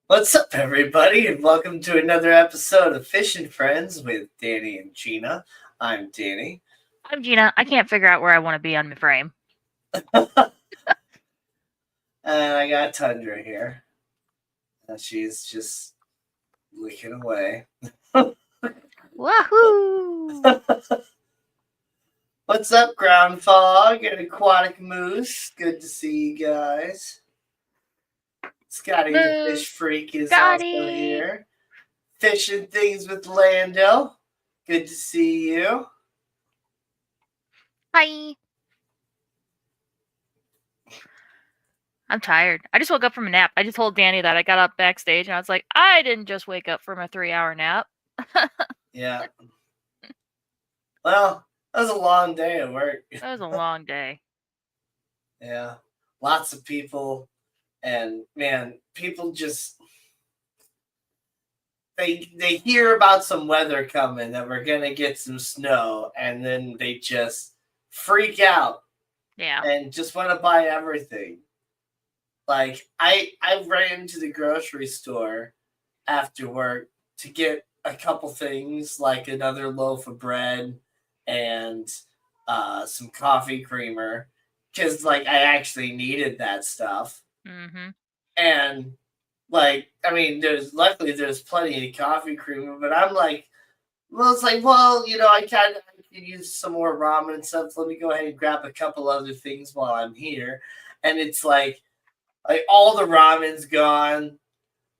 What's up, everybody, and welcome to another episode of Fish and Friends with Danny and Gina. I'm Danny. I'm Gina. I can't figure out where I want to be on my frame. And I got Tundra here. She's just licking away. Wahoo! What's up, Ground Fog and Aquatic Moose? Good to see you guys. Scotty the Fish Freak is also here. Fishing Things with Lando. Good to see you. Hi. I'm tired. I just woke up from a nap. I just told Danny that I got up backstage and I was like, I didn't just wake up from a 3-hour nap. Yeah. Well, that was a long day at work. That was a long day. Yeah. Lots of people. And man, people just they hear about some weather coming, that we're gonna get some snow, and then they just freak out. Yeah. And just want to buy everything. Like I ran to the grocery store after work to get a couple things, like another loaf of bread and some coffee creamer, because like I actually needed that stuff. Mm-hmm. And like, I mean, luckily there's plenty of coffee creamer, but I'm like, well, it's like, well, I could use some more ramen and stuff. So let me go ahead and grab a couple other things while I'm here. And it's like all the ramen's gone.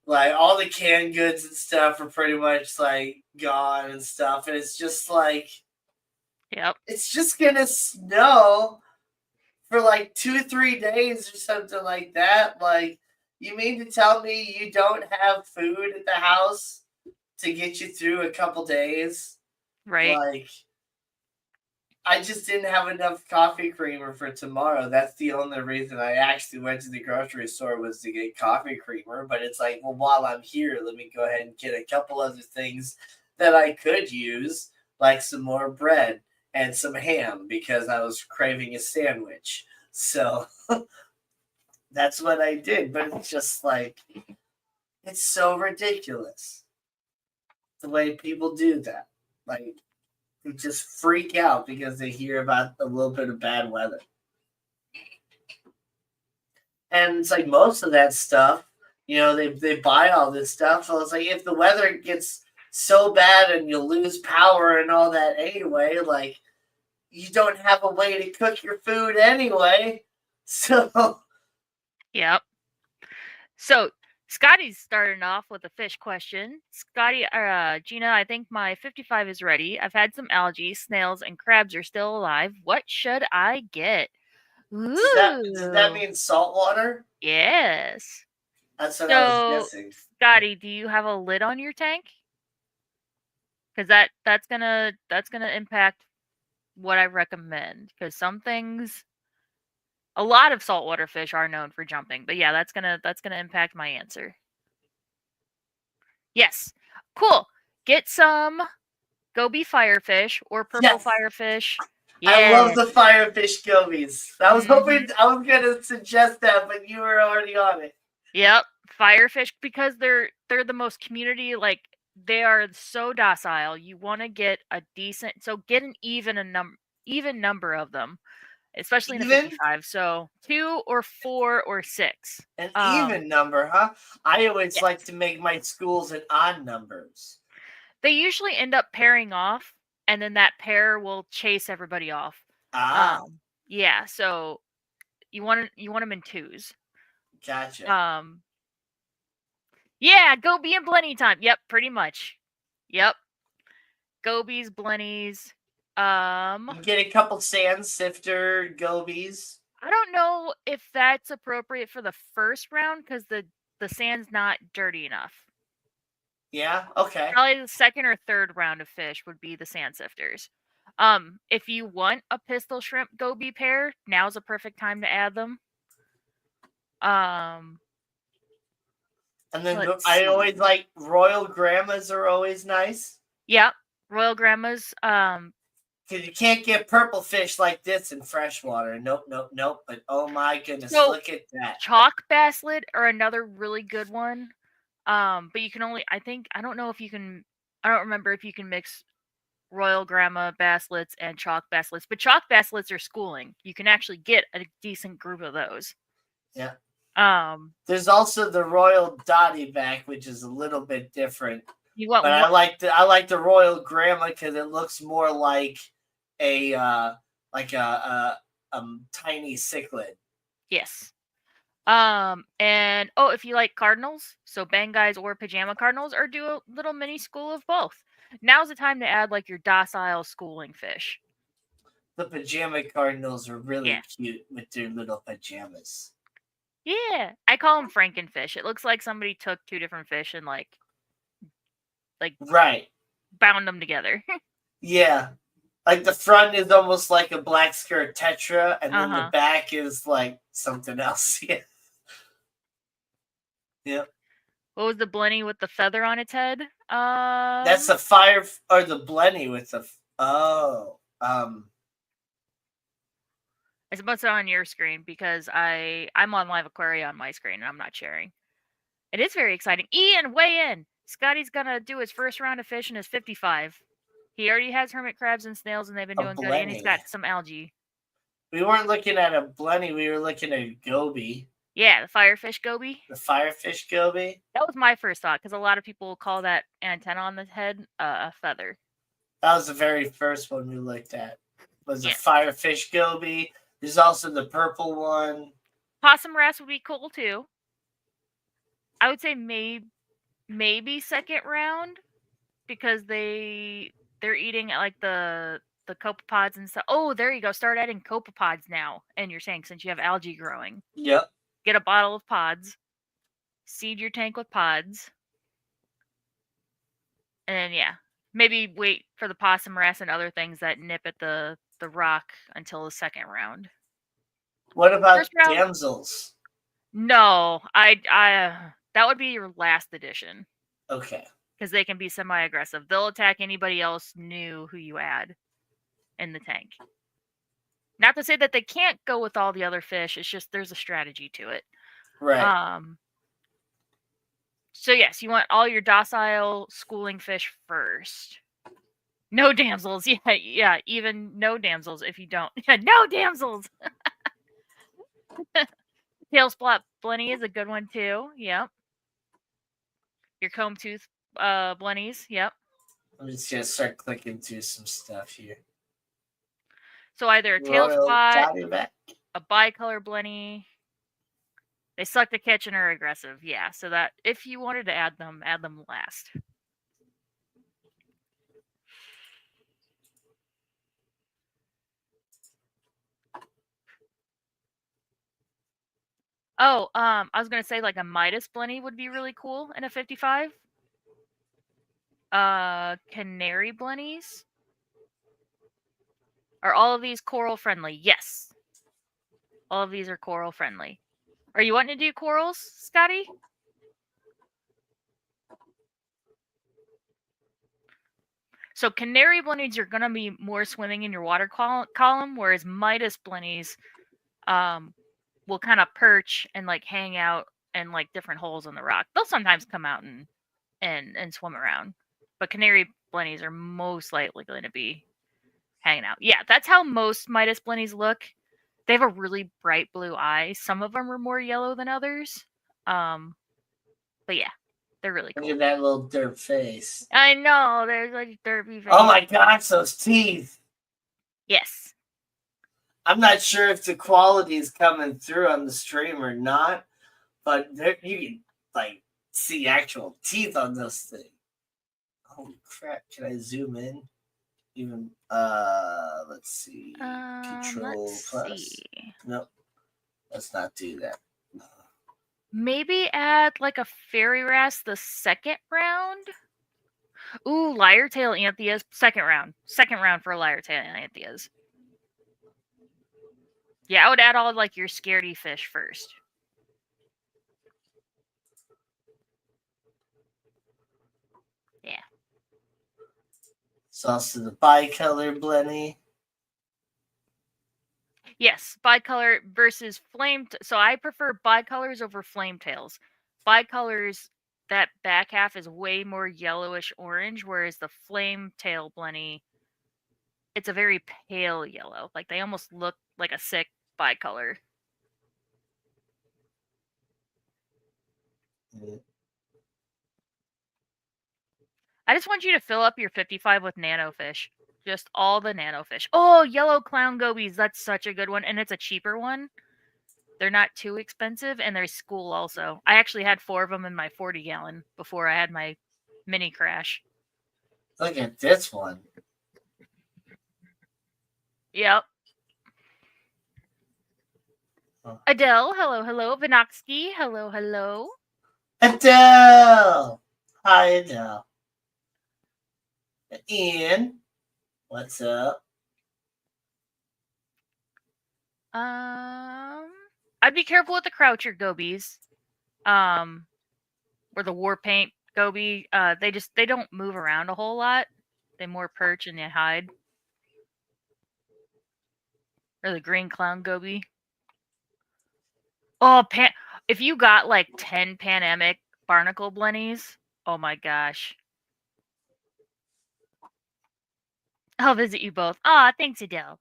Like all the canned goods and stuff are pretty much like gone and stuff. And it's just like, yep, it's just gonna snow for like 2-3 days or something like that. Like, you mean to tell me you don't have food at the house to get you through a couple days? right. Like, I just didn't have enough coffee creamer for tomorrow. That's the only reason I actually went to the grocery store, was to get coffee creamer. But it's like, well, while I'm here, let me go ahead and get a couple other things that I could use, like some more bread and some ham, because I was craving a sandwich. So that's what I did. But it's just like, it's so ridiculous the way people do that. Like, they just freak out because they hear about a little bit of bad weather. And it's like most of that stuff, they buy all this stuff. So it's like, if the weather gets so bad and you lose power and all that anyway, like, you don't have a way to cook your food anyway. So Yep. So Scotty's starting off with a fish question. Gina, I think my 55 is ready. I've had some algae, snails, and crabs are still alive. What should I get? does that Ooh. mean salt water? Yes. That's what I was guessing. Scotty, do you have a lid on your tank? Because that's gonna impact what I recommend. Because some things, a lot of saltwater fish are known for jumping, but yeah, that's gonna impact my answer. Yes, cool. Get some goby firefish or purple firefish. Yeah. I love the Yes. firefish gobies. I was hoping I was gonna suggest that, but you were already on it. Yep, firefish, because they're the most community, like, they are so docile. You want to get a decent, so get an even number of them, especially in a 55. So 2 or 4 or 6. An even number, huh? I always yes. like to make my schools an odd numbers. They usually end up pairing off, and then that pair will chase everybody off. Ah. Yeah, so you want them in 2s. Gotcha. Yeah, goby and blenny time. Yep, pretty much. Yep. Gobies, blennies. You get a couple sand sifter gobies. I don't know if that's appropriate for the first round, because the sand's not dirty enough. Yeah, okay. Probably the second or third round of fish would be the sand sifters. If you want a pistol shrimp goby pair, now's a perfect time to add them. And then I always like royal grandmas are always nice. Yep, royal grandmas. Because you can't get purple fish like this in freshwater. Nope. But oh my goodness, look at that. Chalk bass lid are another really good one. But you can only, I don't know if you can, I don't remember if you can mix Royal Grandma basslets and chalk basslets, but chalk basslets are schooling. You can actually get a decent group of those. Yeah. Um, There's also the Royal Dotty back, which is a little bit different. you want But one, I like the Royal Grandma because it looks more like a tiny cichlid. yes. And if you like cardinals, so Bangais or pajama cardinals, or do a little mini school of both. Now's the time to add like your docile schooling fish. The pajama cardinals are really Yeah. cute with their little pajamas. Yeah, I call them frankenfish. It looks like somebody took two different fish and like Right. bound them together. Yeah. Like the front is almost like a black skirt tetra, and then the Uh-huh. back is like something else. Yeah. Yep. What was the blenny with the feather on its head? That's the fire or the blenny with the I suppose it's on your screen because I'm on live aquaria on my screen and I'm not sharing. It is very exciting. Ian, weigh in. Scotty's gonna do his first round of fish in his 55. He already has hermit crabs and snails and they've been A doing good, and he's blenny. got some algae. We weren't looking at a blenny, we were looking at a goby. Yeah, the firefish goby. The firefish goby. That was my first thought because a lot of people call that antenna on the head a feather. That was the very first one we looked at. Was Yeah. a firefish goby. There's also the purple one. Possum wrasse would be cool too. I would say maybe second round because they're eating like the copepods and stuff. Oh, there you go. Start adding copepods now in your tank since you have algae growing. Yep. Get a bottle of pods. Seed your tank with pods. And then yeah, maybe wait for the possum wrasse and other things that nip at the rock until the second round. What about First round? damsels? No, I that would be your last edition. Okay. Because they can be semi-aggressive. They'll attack anybody else new who you add in the tank. Not to say that they can't go with all the other fish. It's just there's a strategy to it. Right. So yes, you want all your docile schooling fish first. No damsels. Yeah. Even no damsels if you don't. No damsels. Tail splat blenny is a good one too. Yep. Your comb tooth blennies. Yep. I'm just gonna start clicking through some stuff here. So either a tail spot, back. a bicolor blenny. They suck to catch and are aggressive. Yeah, so that if you wanted to add them last. Oh, I was gonna say like a Midas blenny would be really cool in a 55. Canary blennies. Are all of these coral friendly? Yes. All of these are coral friendly. Are you wanting to do corals, Scotty? So canary blennies are gonna be more swimming in your water column, whereas Midas blennies will kind of perch and like hang out in like different holes in the rock. They'll sometimes come out and swim around, but canary blennies are most likely going to be hanging out. Yeah, that's how most Midas blennies look. They have a really bright blue eye. Some of them are more yellow than others. But yeah, they're really cool. Look at that little derp face. I know, there's like derpy face. Oh my gosh, those teeth. Yes. I'm not sure if the quality is coming through on the stream or not, but you can like see actual teeth on those things. Holy crap! Can I zoom in? Even let's see. Control plus. See. Nope. Let's not do that. Maybe add like a fairy wrasse the second round. Ooh, lyre-tail anthias, second round. Second round for lyre-tail anthias. Yeah, I would add all like your scaredy fish first. Yeah. It's also the bicolor blenny. Yes, bicolor versus flame. So I prefer bicolors over flame tails. Bicolors that back half is way more yellowish orange, whereas the flame tail blenny, it's a very pale yellow. Like they almost look like a sick bicolor. I just want you to fill up your 55 with nano fish. Just all the nano fish. Oh, yellow clown gobies. That's such a good one. And it's a cheaper one. They're not too expensive. And they're school also. I actually had 4 of them in my 40 gallon before I had my mini crash. Look at this one. Yep. Oh. Adele, hello, hello. Vinoxky, hello, hello. Adele! Hi, Adele. Ian, what's up? I'd be careful with the croucher gobies. Or the war paint goby. They don't move around a whole lot. They more perch and they hide. Or the green clown goby. Oh, if you got like 10 Panamic barnacle blennies, oh my gosh. I'll visit you both. Aw, thanks, Adele.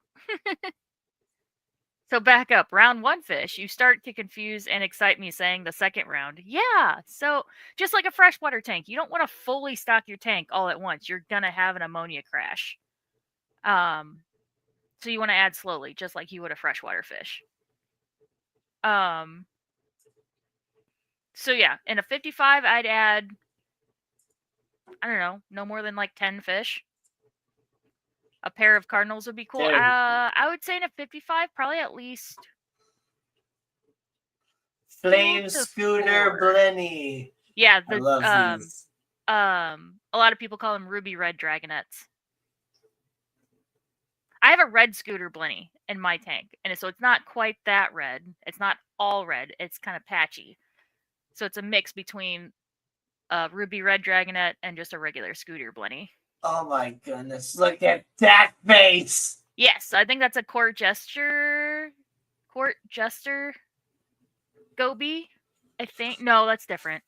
So back up. Round 1 fish. You start to confuse and excite me saying the second round. Yeah. So just like a freshwater tank, you don't want to fully stock your tank all at once. You're going to have an ammonia crash. So you want to add slowly, just like you would a freshwater fish. So yeah, in a 55, I'd add, I don't know, no more than like 10 fish. A pair of cardinals would be cool. I would say in a 55, probably at least Flame Scooter 4. Blenny. Yeah, I love these. A lot of people call them ruby red dragonettes. I have a red scooter blenny in my tank, and so it's not quite that red. It's not all red. It's kind of patchy. So it's a mix between a ruby red dragonette and just a regular scooter blenny. Oh my goodness! Look at that face. Yes, I think that's a court jester goby. I think no, that's different.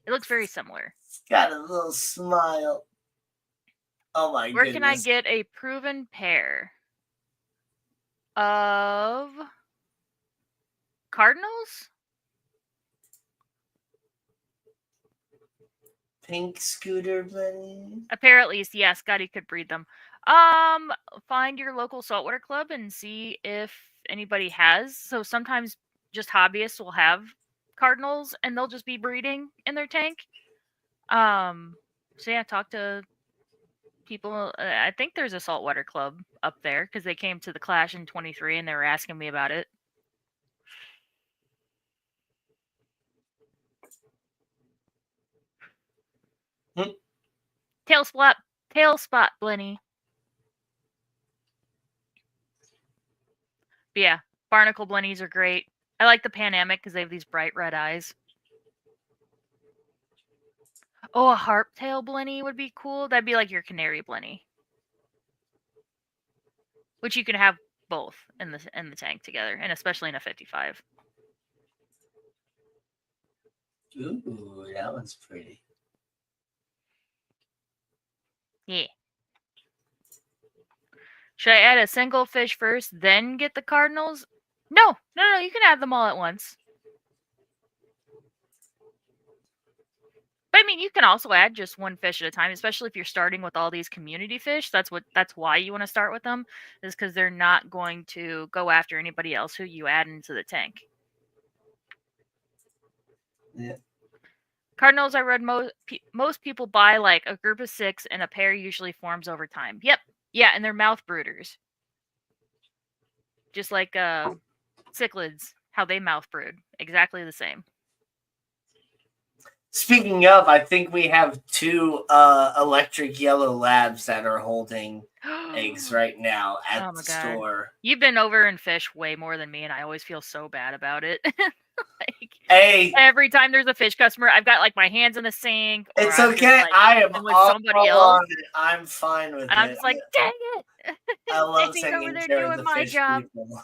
It looks very similar. It's got a little smile. Oh my Where goodness. can I get a proven pair of cardinals? Pink scooter blenny. A pair at least, yeah, Scotty could breed them. Find your local saltwater club and see if anybody has. So sometimes just hobbyists will have cardinals and they'll just be breeding in their tank. So yeah, talk to people. I think there's a saltwater club up there because they came to the Clash in 23 and they were asking me about it. Tail spot, Blenny. But yeah, barnacle blennies are great. I like the Panamic because they have these bright red eyes. Oh, a harp tail blenny would be cool. That'd be like your canary blenny, which you can have both in the tank together, and especially in a 55. Ooh, that one's pretty. Yeah. Should I add a single fish first, then get the cardinals? No. You can add them all at once. But I mean, you can also add just one fish at a time, especially if you're starting with all these community fish. That's why you want to start with them, is because they're not going to go after anybody else who you add into the tank. Yeah. Cardinals, I read most people buy like a group of 6, and a pair usually forms over time. Yep. Yeah, and they're mouth brooders. Just like cichlids, how they mouth brood. Exactly the same. Speaking of, I think we have 2 electric yellow labs that are holding eggs right now at the store. You've been over and fish way more than me, and I always feel so bad about it. Hey, every time there's a fish customer, I've got like my hands in the sink. It's okay. I am with somebody else. I'm fine with it. I'm just like, dang it! I love taking care of the fish people.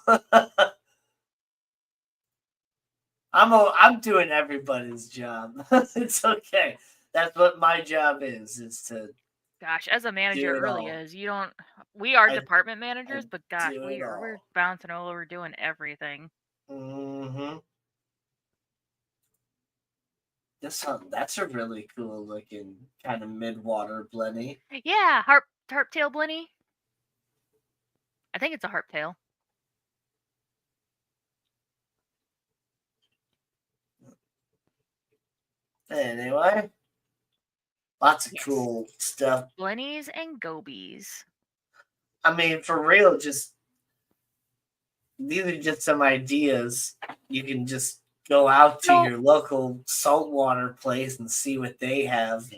I'm doing everybody's job. It's okay. That's what my job is to Gosh, as a manager, do it it really all. is. You don't. We are I department I managers, but gosh, do it we're all. bouncing all over doing everything. Mm-hmm. That's a really cool looking kind of mid-water blenny. Yeah, harp tail blenny. I think it's a harp tail. Anyway, lots of Yes, cool stuff. blennies and gobies. I mean, for real, just these are just some ideas. You can just go out to So your local saltwater place and see what they have.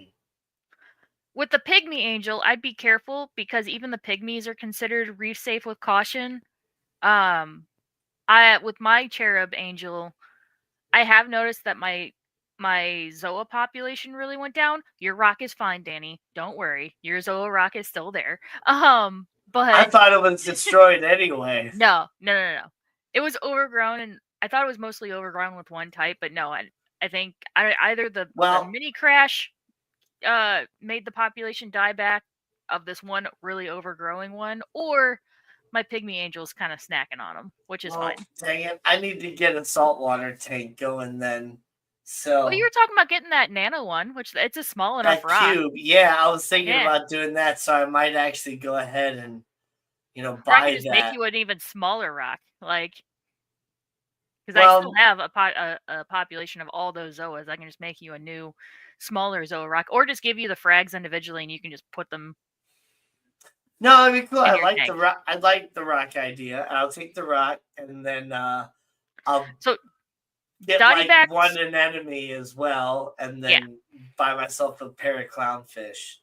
with the pygmy angel, I'd be careful because even the pygmies are considered reef safe with caution. I with my cherub angel, I have noticed that my Zoa population really went down. Your rock is fine, Danny. Don't worry. Your Zoa rock is still there. I But thought it was destroyed anyway. no. It was overgrown, and I thought it was mostly overgrown with one type, but no, I think either the Well, mini crash made the population die back of this one really overgrowing one, or my pygmy angel's kind of snacking on them, which is well, fine. dang it! I need to get a saltwater tank going then. Well, you So were talking about getting that nano one, which it's a small enough that rock. cube, yeah, I was thinking Yeah. about doing that. So I might actually go ahead and Or I could buy just make that. you an even smaller rock, like because I still Well, have a population of all those Zoas. I can just make you a new, smaller Zoa rock, or just give you the frags individually, and you can just put them no, it'd be cool. in I your like the tank. rock. I like the rock idea. I'll take the rock, and then I'll So get dotty like backs, one anemone as well, and yeah, then buy myself a pair of clownfish.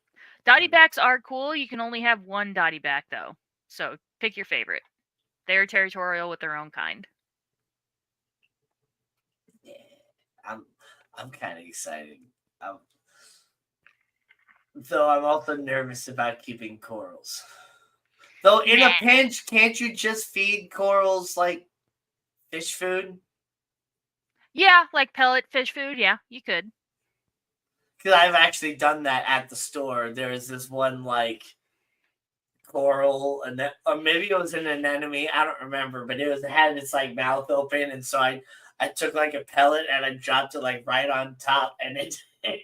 dotty And backs are cool. You can only have one dotty back though, so pick your favorite. They're territorial with their own kind. yeah, I'm I'm kind of excited. Um, though I'm also nervous about keeping corals. Though in a Nah. pinch, can't you just feed corals like fish food? Yeah, like pellet fish food. Yeah, you could. Because I've actually done that at the store. There was this one like coral, and or maybe it was an anemone. I don't remember, but it had its like mouth open, and so I took like a pellet and I dropped it like right on top, and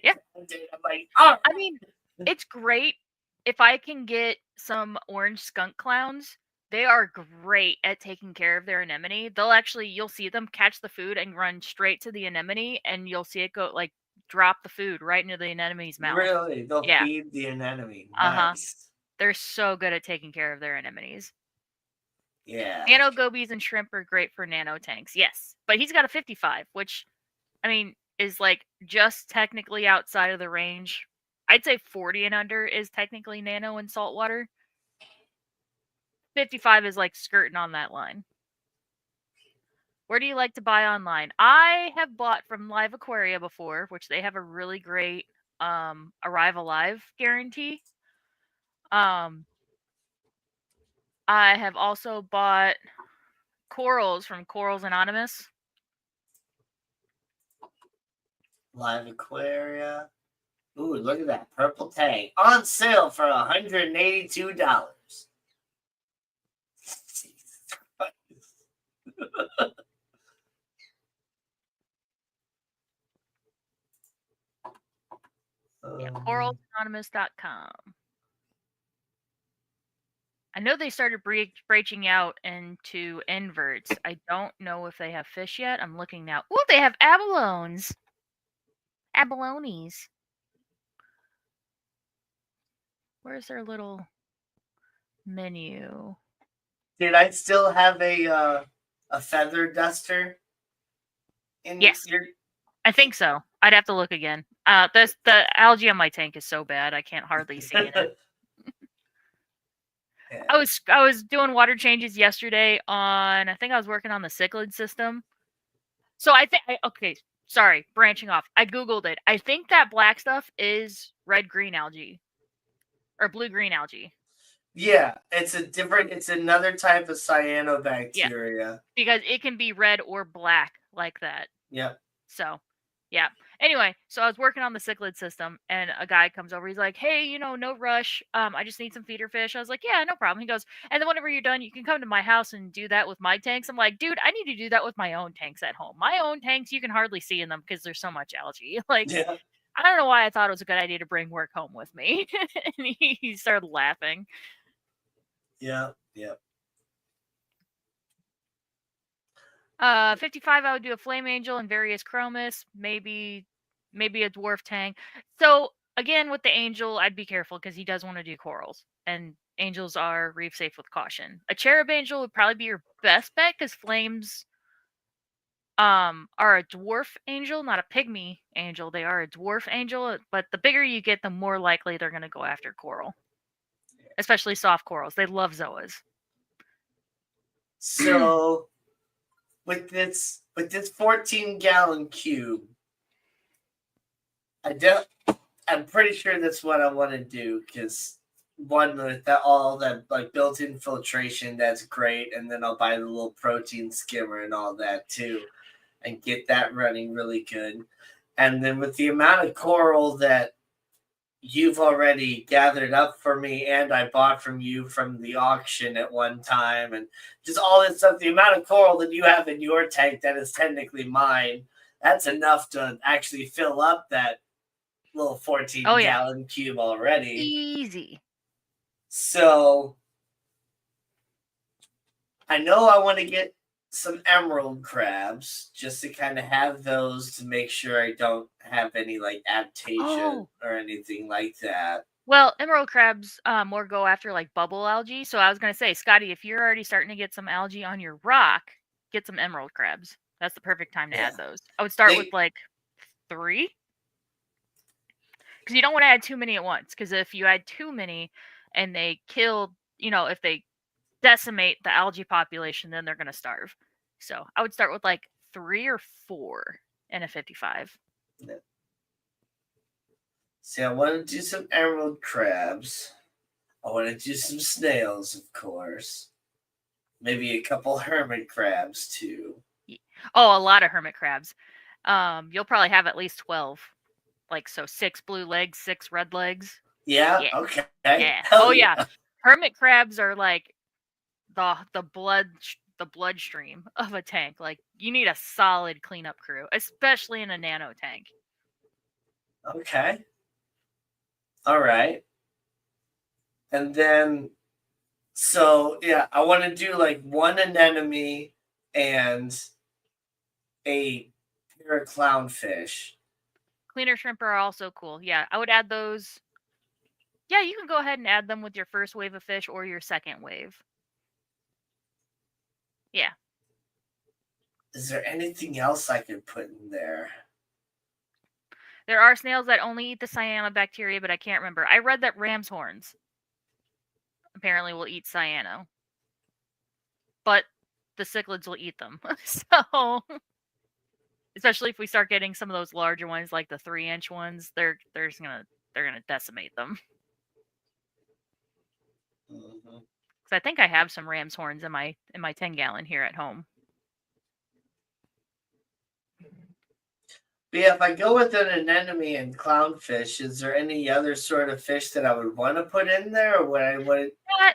Yeah. I'm like, oh, I mean, it's great if I can get some orange skunk clowns. They are great at taking care of their anemone. You'll see them catch the food and run straight to the anemone, and you'll see it go like drop the food right into the anemone's mouth. really? They'll Yeah. feed the anemone. Uh huh. Nice. They're so good at taking care of their anemones. Yeah. Nano gobies and shrimp are great for nano tanks. Yes, but he's got a 55, which I mean is like just technically outside of the range. I'd say 40 and under is technically nano in saltwater. 55 is like skirting on that line. Where do you like to buy online? I have bought from Live Aquaria before, which they have a really great arrive alive guarantee. Um I have also bought corals from Corals Anonymous. Live Aquaria. Ooh, look at that purple tank on sale for $182. Yeah, um, coralsanonymous.com. I know they started branching out into inverts. I don't know if they have fish yet. I'm looking now. Oh, they have abalones. Abalones. Where's their little menu? did I still have a feather duster in Yes, your? I think so. I'd have to look again. The algae on my tank is so bad I can't hardly see in it. Yeah. I was doing water changes yesterday on I think I was working on the cichlid system. So I think okay, sorry, branching off. I googled it. I think that black stuff is red green algae or blue green algae. Yeah, it's another type of Yeah, cyanobacteria. because it can be red or black like that. Yep. So, yeah. Anyway, so I was working on the cichlid system, and a guy comes over. He's like, "Hey, no rush. I just need some feeder fish." I was like, "Yeah, no problem." He goes, "And then whenever you're done, you can come to my house and do that with my tanks." I'm like, "Dude, I need to do that with my own tanks at home. My own tanks, you can hardly see in them because there's so much algae." Like, Yeah. I don't know why I thought it was a good idea to bring work home with me. And he started laughing. Yeah. Yep. 55, I would do a flame angel and various chromis, maybe a dwarf tank. So again, with the angel, I'd be careful because he does want to do corals, and angels are reef safe with caution. A cherub angel would probably be your best bet because flames are a dwarf angel, not a pygmy angel. They are a dwarf angel, but the bigger you get, the more likely they're going to go after coral, especially soft corals. They love zoas. So with this 14-gallon cube, I'm pretty sure that's what I want to do, because one, with all that like built-in filtration, that's great, and then I'll buy the little protein skimmer and all that too, and get that running really good. And then with the amount of coral that you've already gathered up for me, and I bought from you from the auction at one time, and just all this stuff, the amount of coral that you have in your tank that is technically mine, that's enough to actually fill up that little 14-gallon cube already. Easy. So I know I want to get some emerald crabs just to kind of have those to make sure I don't have any like adaptation or anything like that. Well, emerald crabs more go after like bubble algae. So I was gonna say, Scotty, if you're already starting to get some algae on your rock, get some emerald crabs. That's the perfect time to add those. I would start with like 3, because you don't want to add too many at once. Because if you add too many and they kill, if they decimate the algae population, then they're gonna starve. So I would start with like 3 or 4 in a 55. Yeah. See, I want to do some emerald crabs. I want to do some snails, of course. Maybe a couple hermit crabs too. Oh, a lot of hermit crabs. You'll probably have at least 12. Like, so 6 blue legs, 6 red legs. Yeah. Okay. Yeah. Hell Oh yeah. Hermit crabs are like the bloodstream of a tank. Like, you need a solid cleanup crew, especially in a nano tank. Okay. All right. And then, so yeah, I want to do like one anemone and a pair of clownfish. Cleaner shrimp are also cool. Yeah, I would add those. Yeah, you can go ahead and add them with your first wave of fish or your second wave. Yeah. Is there anything else I could put in there? There are snails that only eat the cyanobacteria, but I can't remember. I read that ram's horns apparently will eat cyano, but the cichlids will eat them. So, especially if we start getting some of those larger ones, like the 3-inch ones, they're gonna decimate them. Because I think I have some ram's horns in my 10-gallon here at home. But yeah, if I go with an anemone and clownfish, is there any other sort of fish that I would want to put in there, or would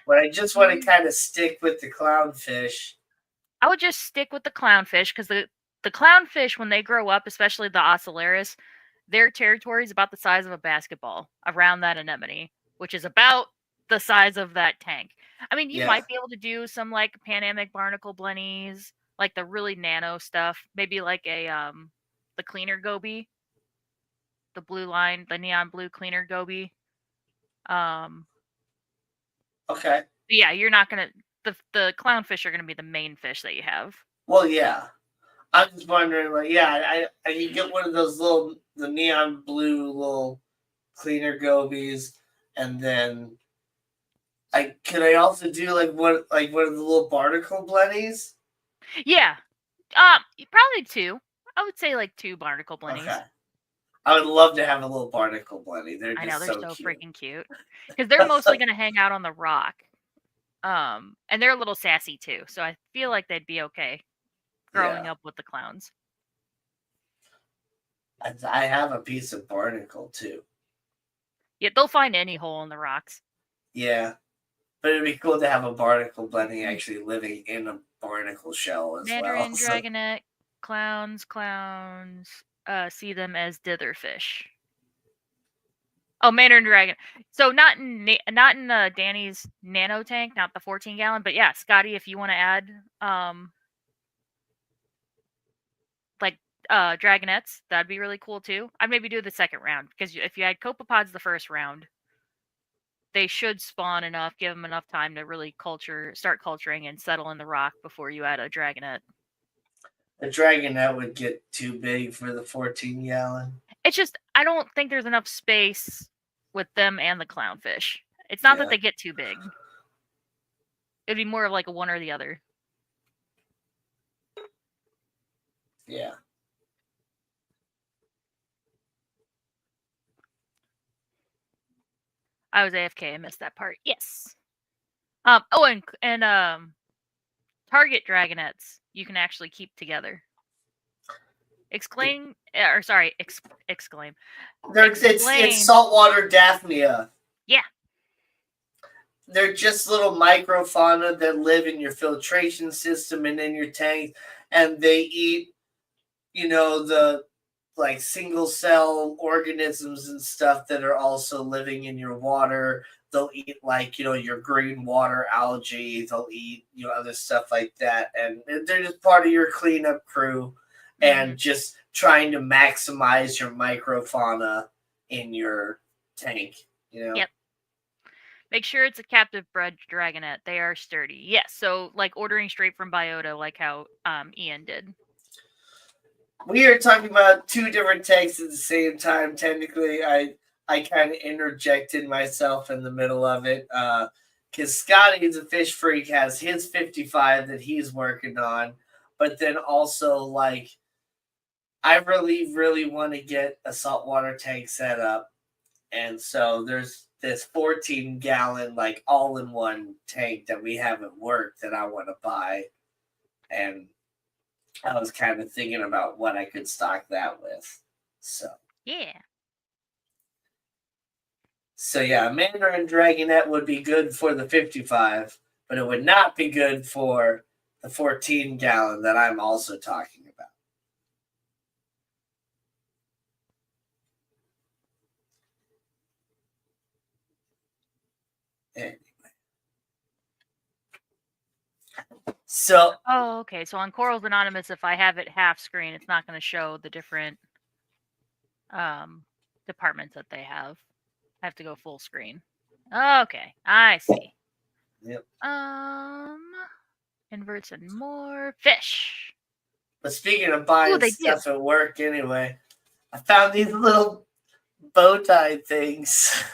I just want to kind of stick with the clownfish? I would just stick with the clownfish, because the clownfish, when they grow up, especially the ocellaris, their territory is about the size of a basketball around that anemone, which is about the size of that tank. I mean, you might be able to do some like Panamic barnacle blennies, like the really nano stuff, maybe like a the cleaner goby, the blue line, the neon blue cleaner goby. Okay. Yeah, you're not gonna the clownfish are gonna be the main fish that you have. Well, yeah. I'm just wondering, like, yeah, I can get one of those the neon blue little cleaner gobies, and then could I also do like one of the little barnacle blennies? Yeah. Probably 2. I would say like 2 barnacle blennies. Okay. I would love to have a little barnacle blenny. They're just they're so cute. freaking cute. Because they're mostly going to hang out on the rock. And they're a little sassy too. So I feel like they'd be okay growing up with the clowns. I have a piece of barnacle too. Yeah, they'll find any hole in the rocks. Yeah, but it'd be cool to have a barnacle bunny actually living in a barnacle shell as Mandarin, well. So, dragonet, clowns. See them as ditherfish. Oh, Mandarin dragon. So not in Danny's nano tank, not the 14-gallon, but yeah, Scotty, if you want to add like dragonets, that'd be really cool too. I'd maybe do the second round because if you had copepods the first round, they should spawn enough, give them enough time to really start culturing and settle in the rock before you add a dragonet. a dragonet would get too big for the 14-gallon. It's just I don't think there's enough space with them and the clownfish. It's not that they get too big. It'd be more of like a one or the other. Yeah. I was AFK. I missed that part. Yes. Oh, and target dragonets you can actually keep together. Exclaim. It's saltwater Daphnia. Yeah. They're just little microfauna that live in your filtration system and in your tank, and they eat, the like single cell organisms and stuff that are also living in your water. They'll eat like, your green water algae. They'll eat, other stuff like that. And they're just part of your cleanup crew and just trying to maximize your microfauna in your tank, Yep. Make sure it's a captive bred dragonet. They are sturdy. Yes, so like ordering straight from Biota, like how Ian did. We are talking about two different tanks at the same time. Technically, I kind of interjected myself in the middle of it because Scotty, the fish freak, has his 55 that he's working on, but then also like I really, really want to get a saltwater tank set up, and so there's this 14-gallon like all-in-one tank that we haven't worked that I want to buy, and I was kind of thinking about what I could stock that with. So yeah. So yeah, Mandarin Dragonet would be good for the 55, but it would not be good for the 14-gallon that I'm also talking about. Anyway. So. Oh, okay. So on Corals Anonymous, if I have it half screen, it's not going to show the different departments that they have. I have to go full screen. Okay, I see. Yep. Inverts and more fish. But speaking of buying stuff at work, anyway, I found these little bow tie things.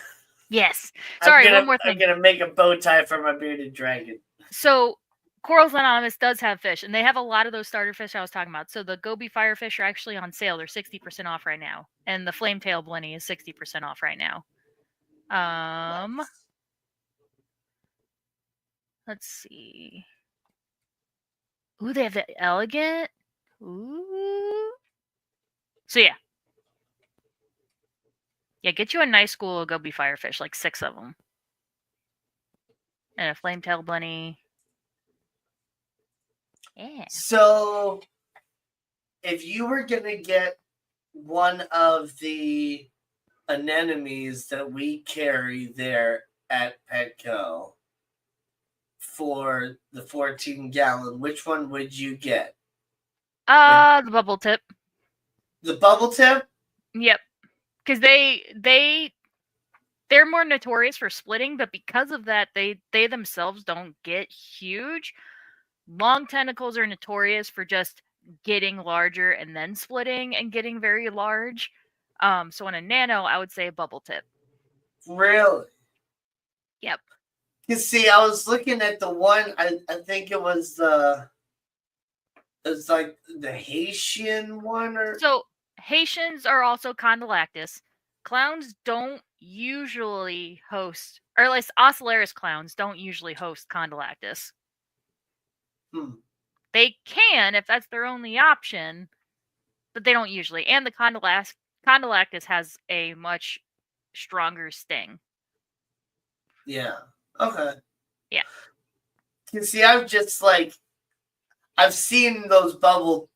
Yes. Sorry, one more thing. I'm gonna make a bow tie for my bearded dragon. So Corals Anonymous does have fish, and they have a lot of those starter fish I was talking about. So the Goby Firefish are actually on sale. They're 60% off right now. And the Flametail Blenny is 60% off right now. Nice. Let's see. Ooh, they have the Elegant. Ooh. So yeah. Yeah, get you a nice school of Goby Firefish, like 6 of them. And a Flametail Blenny. Yeah. So, if you were going to get one of the anemones that we carry there at Petco for the 14-gallon, which one would you get? The bubble tip. The bubble tip? Yep. Because they're more notorious for splitting, but because of that, they themselves don't get huge. Long tentacles are notorious for just getting larger and then splitting and getting very large. So on a nano, I would say a bubble tip. Really? Yep. You see, I was looking at the one, I think it was it's like the Haitian one or... So Haitians are also Condylactus. Clowns don't usually host, or at least Ocellaris clowns don't usually host Condylactus. They can if that's their only option, but they don't usually. And the Condylactis has a much stronger sting. Yeah. Okay. Yeah. You see, I've seen those bubble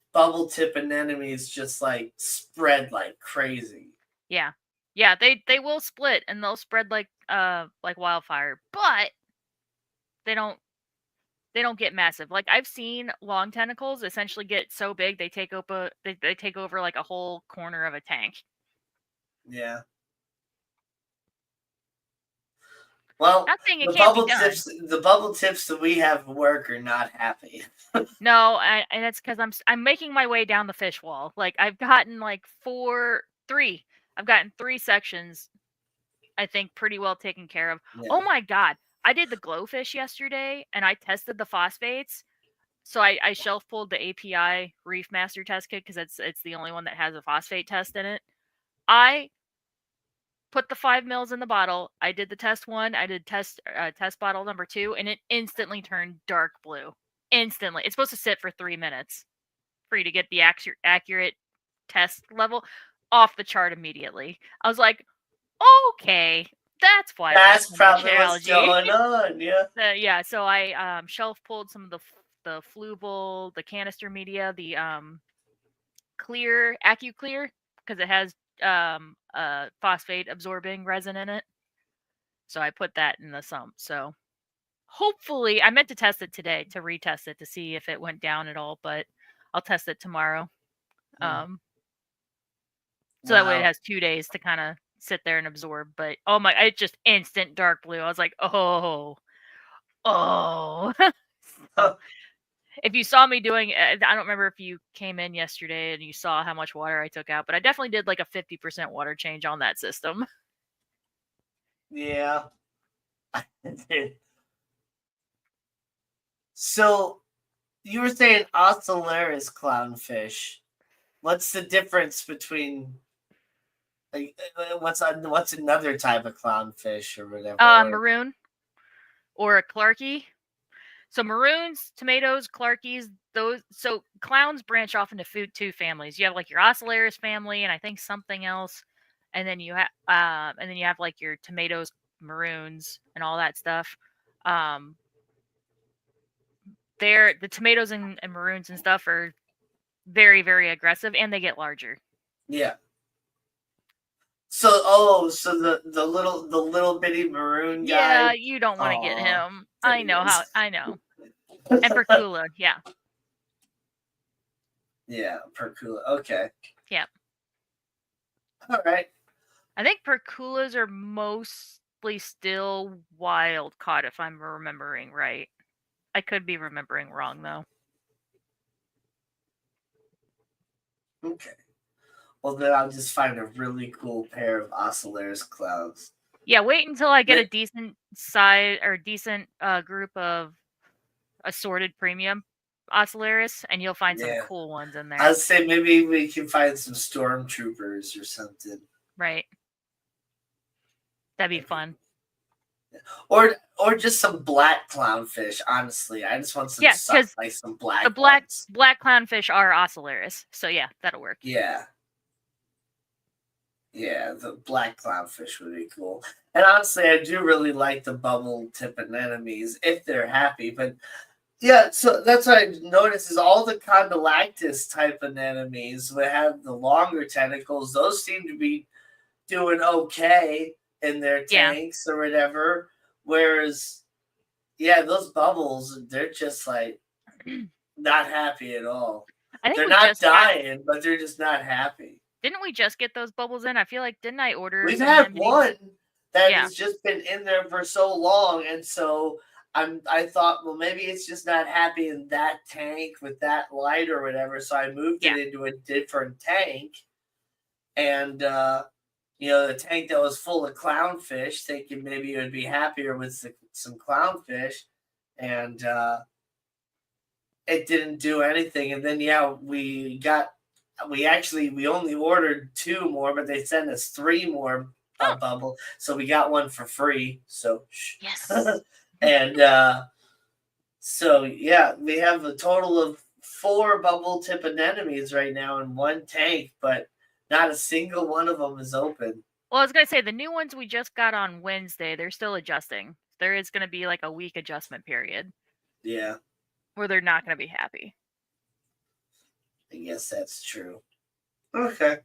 tip anemones just like spread like crazy. Yeah. Yeah, they will split and they'll spread like wildfire, but they don't get massive. Like I've seen long tentacles essentially get so big they take over like a whole corner of a tank. Yeah. Well, Not saying it can't be done. the bubble tips that we have at work are not happy. No, and it's because I'm making my way down the fish wall. Like I've gotten like three. I've gotten 3 sections, I think, pretty well taken care of. Yeah. Oh my god. I did the glowfish yesterday and I tested the phosphates. So I shelf pulled the API Reef Master test kit because it's the only one that has a phosphate test in it. I put the 5 mils in the bottle. I did the test 1. I did test bottle number 2, and it instantly turned dark blue. Instantly. It's supposed to sit for 3 minutes for you to get the accurate test level. Off the chart immediately. I was like, okay, that's why that's there's so probably much what's algae. going on. Yeah. Yeah. So I shelf pulled some of the Fluval, the canister media, the clear AccuClear because it has phosphate absorbing resin in it. So I put that in the sump. So hopefully, I meant to test it today to retest it to see if it went down at all, but I'll test it tomorrow. So that way it has 2 days to kind of sit there and absorb. But oh my, it's just instant dark blue. I was like, oh. So, if you saw me doing, I don't remember if you came in yesterday and you saw how much water I took out, but I definitely did like a 50% water change on that system. Yeah. So you were saying Ocellaris clownfish. What's the difference between what's another type of clownfish or whatever? Maroon or a Clarkie. So maroons, tomatoes, Clarkies, those. So clowns branch off into 2 families. You have like your Ocellaris family, and I think something else, and then you have like your tomatoes, maroons, and all that stuff. The tomatoes and maroons and stuff are very, very aggressive, and they get larger. Yeah. So the little bitty maroon guy. Yeah, you don't want to get him. I know. And Percula, yeah. Yeah, Percula. Okay. Yeah. All right. I think Perculas are mostly still wild caught, if I'm remembering right. I could be remembering wrong, though. Okay. Well, then I'll just find a really cool pair of Ocellaris clowns. Yeah, wait until I get a decent size or decent group of assorted premium Ocellaris, and you'll find some cool ones in there. I'd say maybe we can find some stormtroopers or something. Right. That'd be fun. Or just some black clownfish. Honestly, I just want some some black. The black clownfish are Ocellaris, so yeah, that'll work. Yeah. Yeah, the black clownfish would be cool. And honestly, I do really like the bubble tip anemones if they're happy. But yeah, so that's what I noticed is all the Condylactis type anemones that have the longer tentacles, those seem to be doing okay in their tanks or whatever. Whereas, yeah, those bubbles, they're just like not happy at all. They're not dying, but they're just not happy. Didn't we just get those bubbles in? I feel like, didn't I order? We've had one that has just been in there for so long, and so I thought, well, maybe it's just not happy in that tank with that light or whatever. So I moved it into a different tank, and the tank that was full of clownfish, thinking maybe it would be happier with some clownfish, and it didn't do anything. And then we only ordered 2 more, but they sent us 3 more bubble, so we got one for free. So yes. And so yeah, we have a total of 4 bubble tip anemones right now in one tank, but not a single one of them is open. Well, I was gonna say the new ones we just got on Wednesday, they're still adjusting. There is gonna be like a week adjustment period. Yeah. Where they're not gonna be happy. I guess that's true. Okay.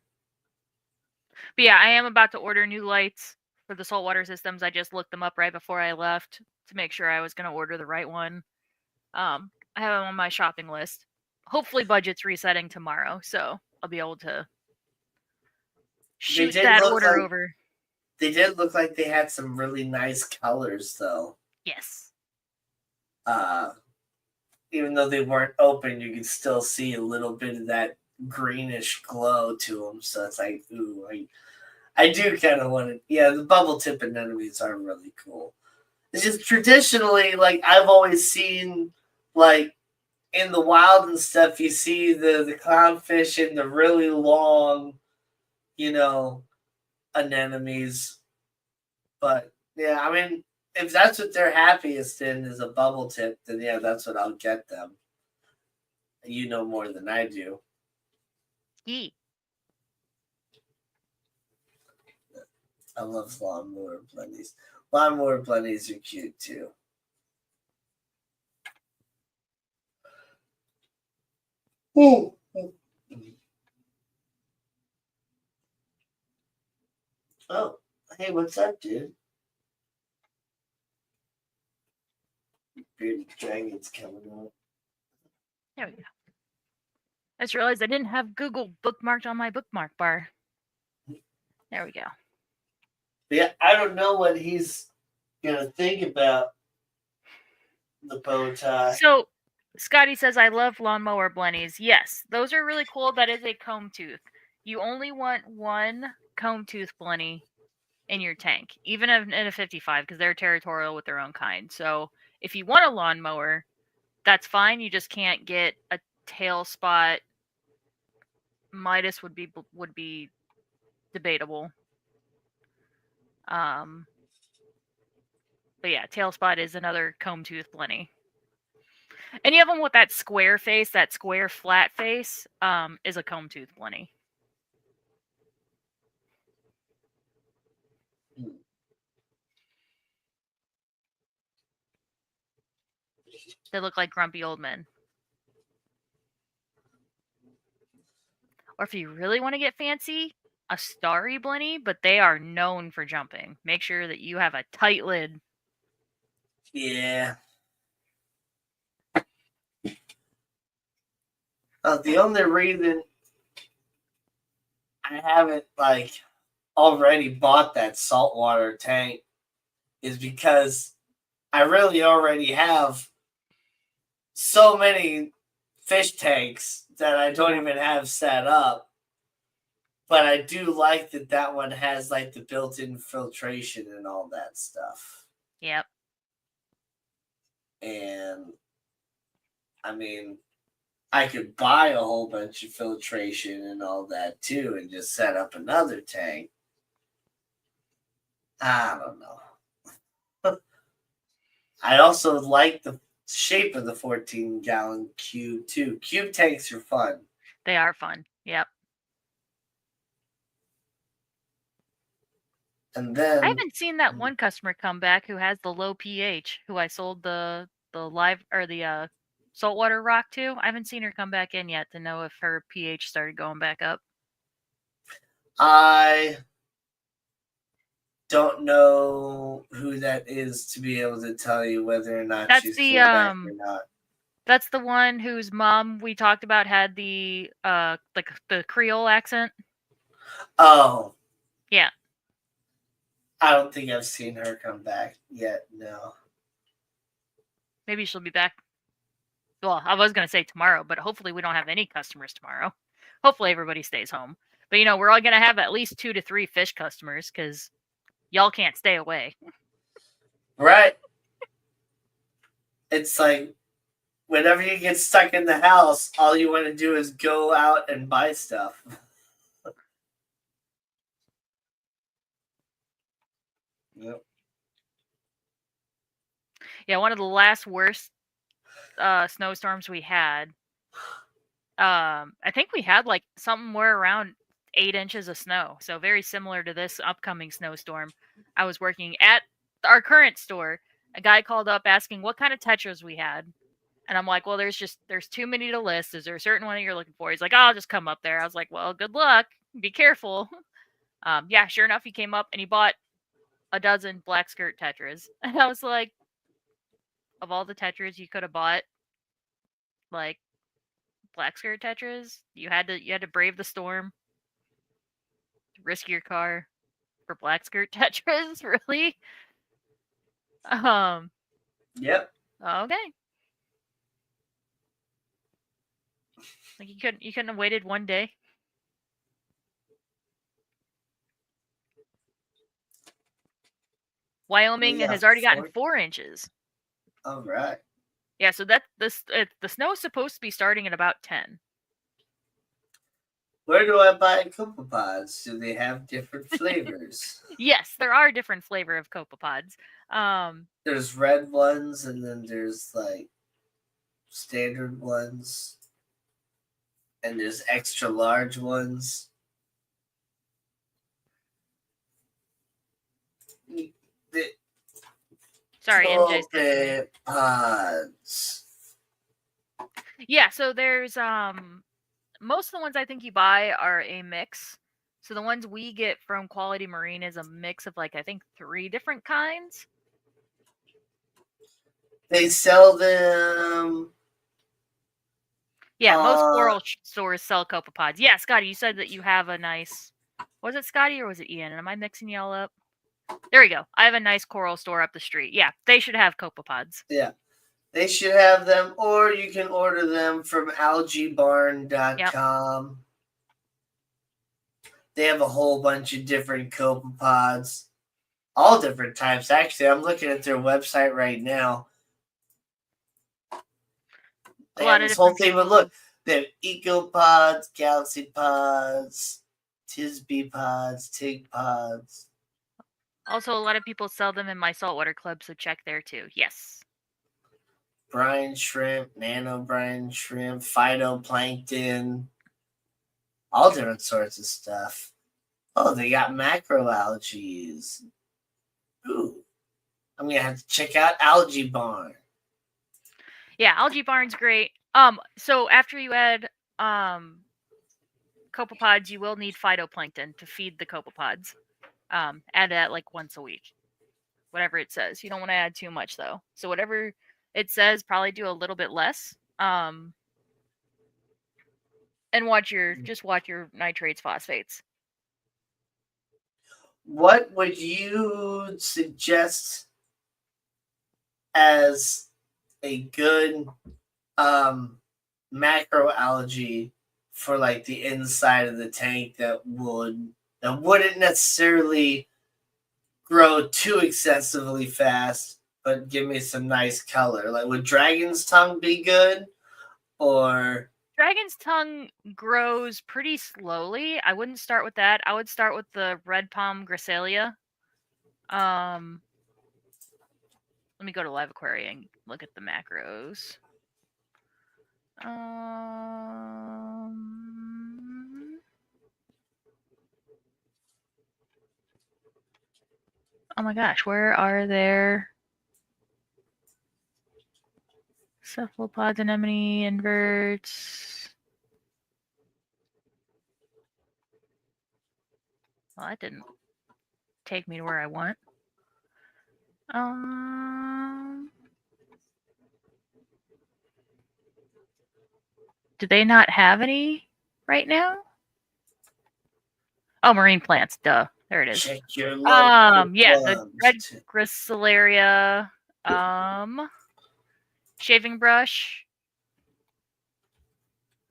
But yeah, I am about to order new lights for the saltwater systems. I just looked them up right before I left to make sure I was gonna order the right one. I have them on my shopping list. Hopefully budget's resetting tomorrow, so I'll be able to shoot that order over. They did look like they had some really nice colors, though. Yes. Even though they weren't open, you could still see a little bit of that greenish glow to them. So it's like, ooh, I do kind of want to. Yeah, the bubble tip anemones are really cool. It's just traditionally, like I've always seen, like in the wild and stuff, you see the clownfish in the really long, anemones. But yeah, I mean, if that's what they're happiest in is a bubble tip, then yeah, that's what I'll get them. You know more than I do. Yee. I love lawnmower blennies. Lawnmower blennies are cute too. Ooh. Oh, hey, what's up, dude? Bearded dragon's coming up. There we go. I just realized I didn't have Google bookmarked on my bookmark bar. There we go. Yeah, I don't know what he's gonna think about the bow tie. So Scotty says, I love lawnmower blennies. Yes, those are really cool. That is a comb tooth. You only want one comb tooth blenny in your tank, even in a 55, because they're territorial with their own kind. So if you want a lawnmower, that's fine. You just can't get a tail spot. Midas would be debatable. But yeah, tail spot is another comb tooth blenny. Any of them with that square face, that square flat face, is a comb tooth blenny. They look like grumpy old men. Or if you really want to get fancy, a starry blenny, but they are known for jumping. Make sure that you have a tight lid. Yeah. The only reason I haven't already bought that saltwater tank is because I really already have so many fish tanks that I don't even have set up. But I do like that one has the built-in filtration and all that stuff. Yep. And I mean, I could buy a whole bunch of filtration and all that too and just set up another tank. I don't know. I also like the shape of the 14-gallon cube too. Cube tanks are fun. They are fun. Yep. And then I haven't seen that one customer come back who has the low pH, who I sold the live or the saltwater rock to. I haven't seen her come back in yet to know if her pH started going back up. I don't know who that is to be able to tell you whether or not she's came back or not. That's the one whose mom we talked about had the the Creole accent. Oh. Yeah. I don't think I've seen her come back yet, no. Maybe she'll be back. Well, I was going to say tomorrow, but hopefully we don't have any customers tomorrow. Hopefully everybody stays home. But, we're all going to have at least 2 to 3 fish customers because y'all can't stay away. Right. It's like whenever you get stuck in the house, all you want to do is go out and buy stuff. Yep. Yeah, one of the last worst snowstorms we had, I think we had like somewhere around 8 inches of snow. So very similar to this upcoming snowstorm. I was working at our current store. A guy called up asking what kind of tetras we had. And I'm like, well, there's too many to list. Is there a certain one that you're looking for? He's like, I'll just come up there. I was like, well, good luck. Be careful. Yeah, sure enough, he came up and he bought a dozen black skirt tetras. And I was like, of all the tetras you could have bought, like black skirt tetras, you had to brave the storm, risk your car for black skirt tetras, really? Yep. Okay. Like you couldn't have waited one day. Wyoming has already gotten 4 inches. All right. Yeah, so that the snow is supposed to be starting at about 10. Where do I buy Copepods? Do they have different flavors? Yes, there are different flavor of Copepods. There's red ones, and then there's like standard ones, and there's extra large ones. Sorry, MJ's Copepods. Yeah, so there's most of the ones I think you buy are a mix. So the ones we get from Quality Marine is a mix of like I think 3 different kinds. They sell them. Yeah, most floral stores sell Copepods. Yeah, Scotty, you said that you have a nice. Was it Scotty or was it Ian? Am I mixing y'all up? There we go. I have a nice coral store up the street. Yeah, they should have Copepods. Yeah, they should have them, or you can order them from algaebarn.com. Yep. They have a whole bunch of different Copepods, all different types. Actually, I'm looking at their website right now. They have this whole thing, but look, they have EcoPods, Galaxy Pods, Tisbee Pods, Tig Pods. Also, a lot of people sell them in my saltwater club, so check there too. Yes. Brine shrimp, nano brine shrimp, phytoplankton, all different sorts of stuff. Oh, they got macroalgae. Ooh. I'm going to have to check out Algae Barn. Yeah, Algae Barn's great. So after you add copepods, you will need phytoplankton to feed the copepods. Add that like once a week. Whatever it says. You don't want to add too much though. So whatever it says, probably do a little bit less. And watch your nitrates, phosphates. What would you suggest as a good macroalgae for like the inside of the tank that wouldn't necessarily grow too excessively fast, but give me some nice color? Like, would dragon's tongue be good? Or dragon's tongue grows pretty slowly. I wouldn't start with that. I would start with the red palm grassalia. Let me go to Live Aquaria and look at the macros. Oh my gosh, where are there cephalopods, anemone, inverts? Well, that didn't take me to where I want. Do they not have any right now? Oh, marine plants, duh. There it is. Check your yeah, the red gracilaria, shaving brush.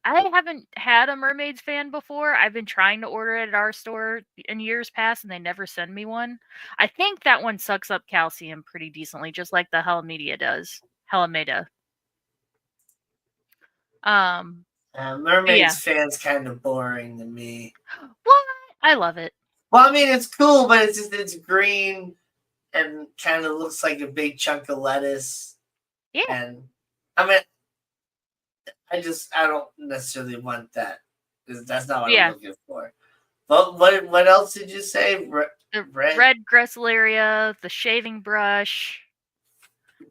I haven't had a mermaid's fan before. I've been trying to order it at our store in years past, and they never send me one. I think that one sucks up calcium pretty decently, just like the Halimeda does. Halimeda. Mermaid's fan's kind of boring to me. What? I love it. Well, I mean, it's cool, but it's green and kind of looks like a big chunk of lettuce. Yeah. And I mean, I don't necessarily want that. That's not what I'm Yeah. looking for. But what else did you say? The Red red gracilaria, the shaving brush,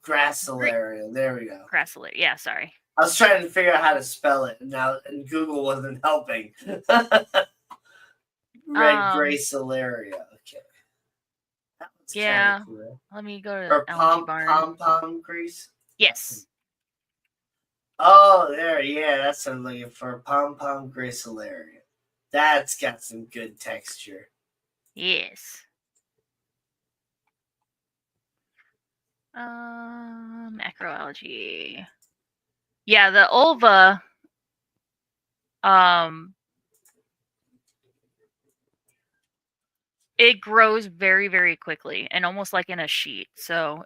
gracilaria. There we go. gracilaria. Yeah, sorry. I was trying to figure out how to spell it, and Google wasn't helping. Red gracilaria. Okay. That one's Yeah. kind of cool. Let me go to Or Algae Barn. pom grease. Yes. Oh, there, yeah, that's what I'm looking for. Pom gracilaria. That's got some good texture. Yes. Macroalgae. Yeah, the ulva. It grows very, very quickly and almost like in a sheet. So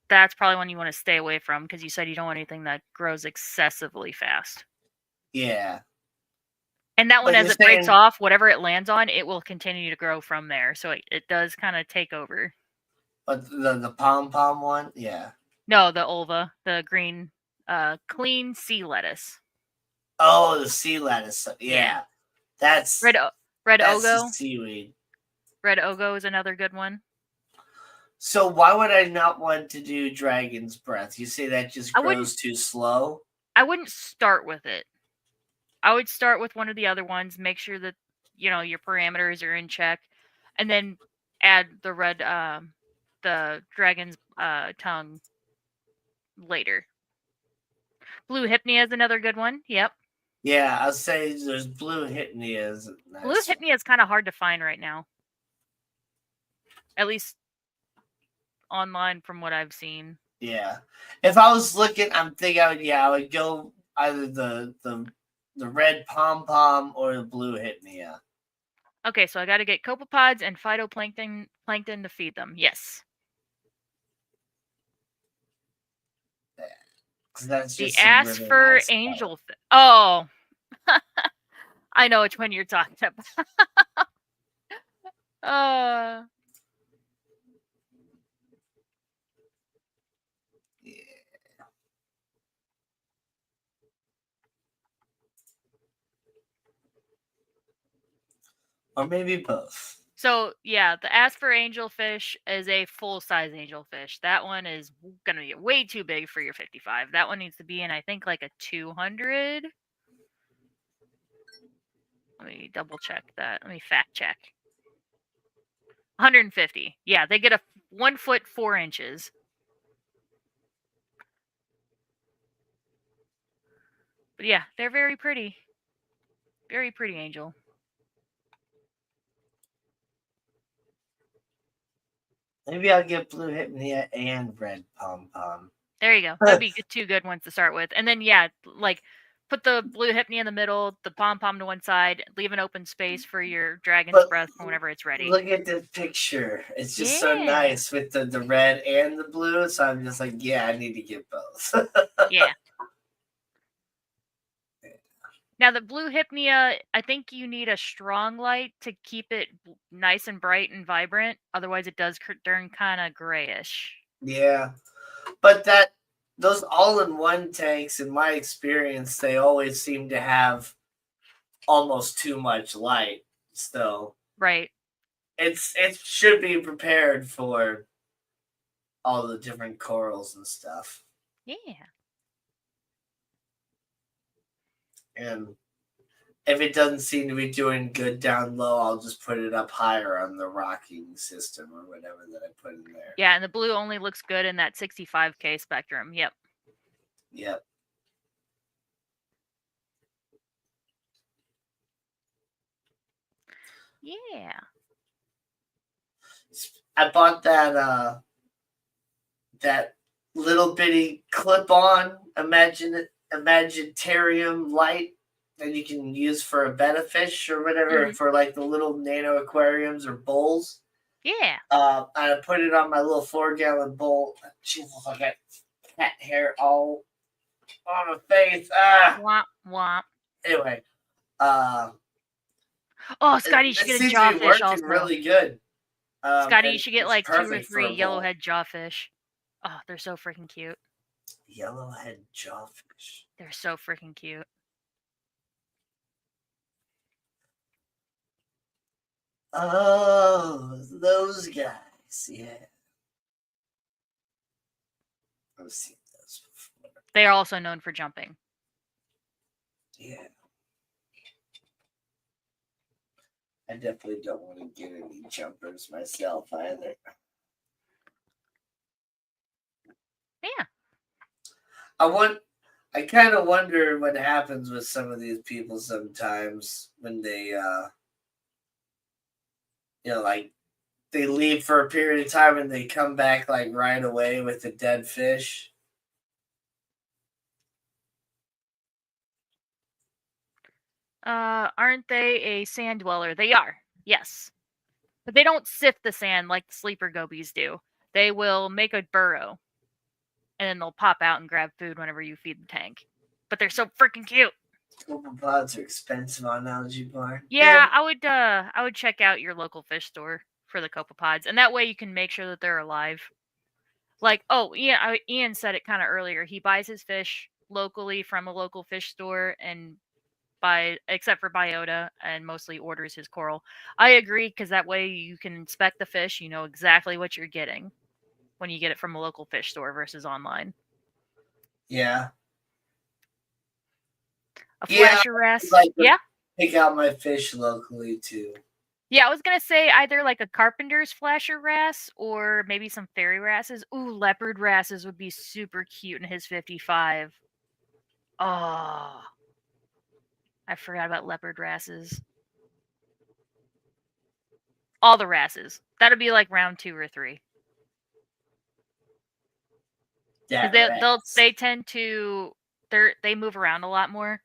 that's probably one you want to stay away from because you said you don't want anything that grows excessively fast. Yeah. And that one, as it breaks off, whatever it lands on, it will continue to grow from there. So it does kind of take over. But the pom one, yeah. No, the ulva, the green, clean sea lettuce. Oh, the sea lettuce. Yeah. That's red ogo. Seaweed. Red ogo is another good one. So why would I not want to do dragon's breath? You say that just grows too slow? I wouldn't start with it. I would start with one of the other ones, make sure that, your parameters are in check, and then add the red, the dragon's tongue later. Blue hypnea is another good one. Yep. Yeah, I'll say there's blue hypnea. Nice. Blue hypnea is kind of hard to find right now. At least online from what I've seen. Yeah. If I was looking, I'm thinking I would go either the red pom or the blue hypnea. Okay, so I got to get copepods and phytoplankton to feed them. Yes. That's just the Asper angel. Oh, I know which one you're talking about. Yeah. Or maybe both. So, yeah, the Asper angelfish is a full-size angelfish. That one is going to be way too big for your 55. That one needs to be in, I think, like a 200. Let me double check that. Let me fact check. 150. Yeah, they get a 1 foot 4 inches. But yeah, they're very pretty. Very pretty angel. Maybe I'll get blue hypnea and red pom. There you go. That'd be 2 good ones to start with. And then, yeah, like put the blue hypnea in the middle, the pom to one side, leave an open space for your dragon's breath whenever it's ready. Look at the picture. It's just so nice with the red and the blue. So I'm just like, yeah, I need to get both. Yeah. Now, the blue hypnea, I think you need a strong light to keep it nice and bright and vibrant. Otherwise, it does turn kind of grayish. Yeah. But those all-in-one tanks, in my experience, they always seem to have almost too much light still. Right. It should be prepared for all the different corals and stuff. Yeah. And if it doesn't seem to be doing good down low, I'll just put it up higher on the rocking system or whatever that I put in there. Yeah, and the blue only looks good in that 65K spectrum. Yep. Yep. Yeah. I bought that little bitty clip-on Imaginarium light that you can use for a betta fish or whatever, for like the little nano aquariums or bowls. Yeah. I put it on my little 4-gallon bowl. Jesus, I got cat hair all on my face. Womp womp. Anyway. Scotty, you should get a jawfish also. Really good. Scotty, you should get like 2 or 3 yellowhead jawfish. Oh, they're so freaking cute. Yellowhead jawfish. They're so freaking cute. Oh, those guys. Yeah. I've seen those before. They are also known for jumping. Yeah. I definitely don't want to get any jumpers myself either. Yeah. I kind of wonder what happens with some of these people sometimes when they, like they leave for a period of time and they come back like right away with a dead fish. Aren't they a sand dweller? They are, yes. But they don't sift the sand like the sleeper gobies do. They will make a burrow, and then they'll pop out and grab food whenever you feed the tank. But they're so freaking cute. Copepods are expensive on Algae Bar. Yeah, I would check out your local fish store for the copepods, and that way you can make sure that they're alive. Like, oh, yeah, Ian said it kind of earlier. He buys his fish locally from a local fish store and except for biota, and mostly orders his coral. I agree, because that way you can inspect the fish, you know exactly what you're getting when you get it from a local fish store versus online. Yeah. A flasher wrasse. Yeah. Pick out my fish locally too. Yeah, I was gonna say either like a carpenter's flasher wrasse or maybe some fairy wrasses. Ooh, leopard wrasses would be super cute in his 55. Oh, I forgot about leopard wrasses. All the wrasses. That'll be like round 2 or 3. Because they tend to they move around a lot more,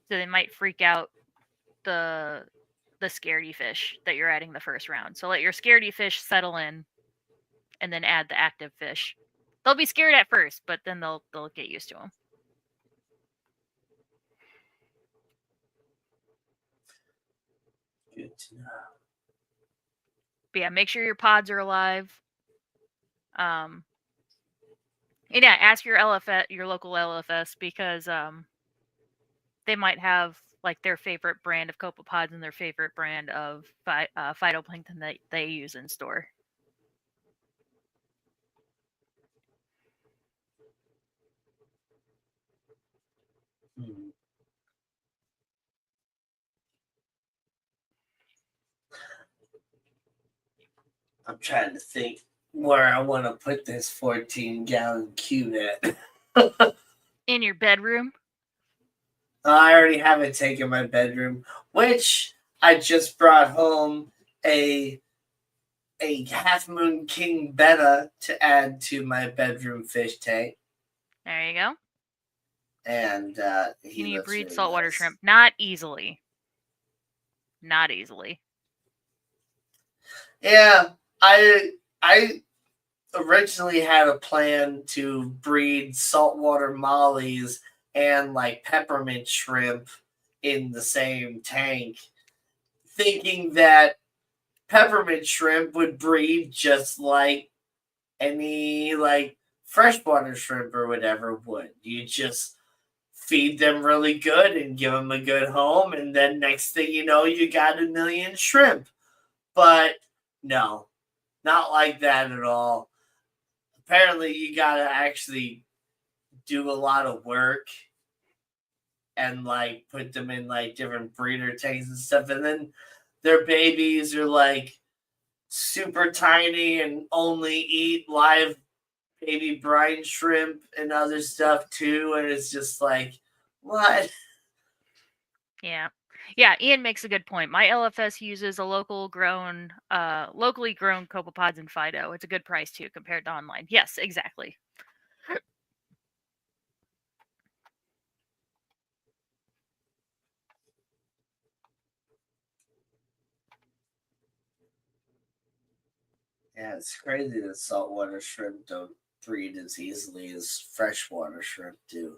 so they might freak out the scaredy fish that you're adding the first round. So let your scaredy fish settle in, and then add the active fish. They'll be scared at first, but then they'll get used to them. Good to know. But yeah, make sure your pods are alive. And yeah, ask your local LFS, because they might have like their favorite brand of copepods and their favorite brand of phytoplankton that they use in store. I'm trying to think where I want to put this 14-gallon cube at. In your bedroom? I already have a tank in my bedroom, which I just brought home a Half Moon King betta to add to my bedroom fish tank. There you go. And can you breed really saltwater shrimp? Not easily. Not easily. Yeah, I originally had a plan to breed saltwater mollies and like peppermint shrimp in the same tank, thinking that peppermint shrimp would breed just like any like freshwater shrimp or whatever would. You just feed them really good and give them a good home, and then next thing you know, you got 1 million shrimp. But no, not like that at all. Apparently, you gotta actually do a lot of work and like put them in like different breeder tanks and stuff, and then their babies are like super tiny and only eat live baby brine shrimp and other stuff too, and it's just like, what? Yeah. Yeah, Ian makes a good point. My LFS uses a locally grown copepods and Fido. It's a good price too compared to online. Yes, exactly. Yeah, it's crazy that saltwater shrimp don't breed as easily as freshwater shrimp do.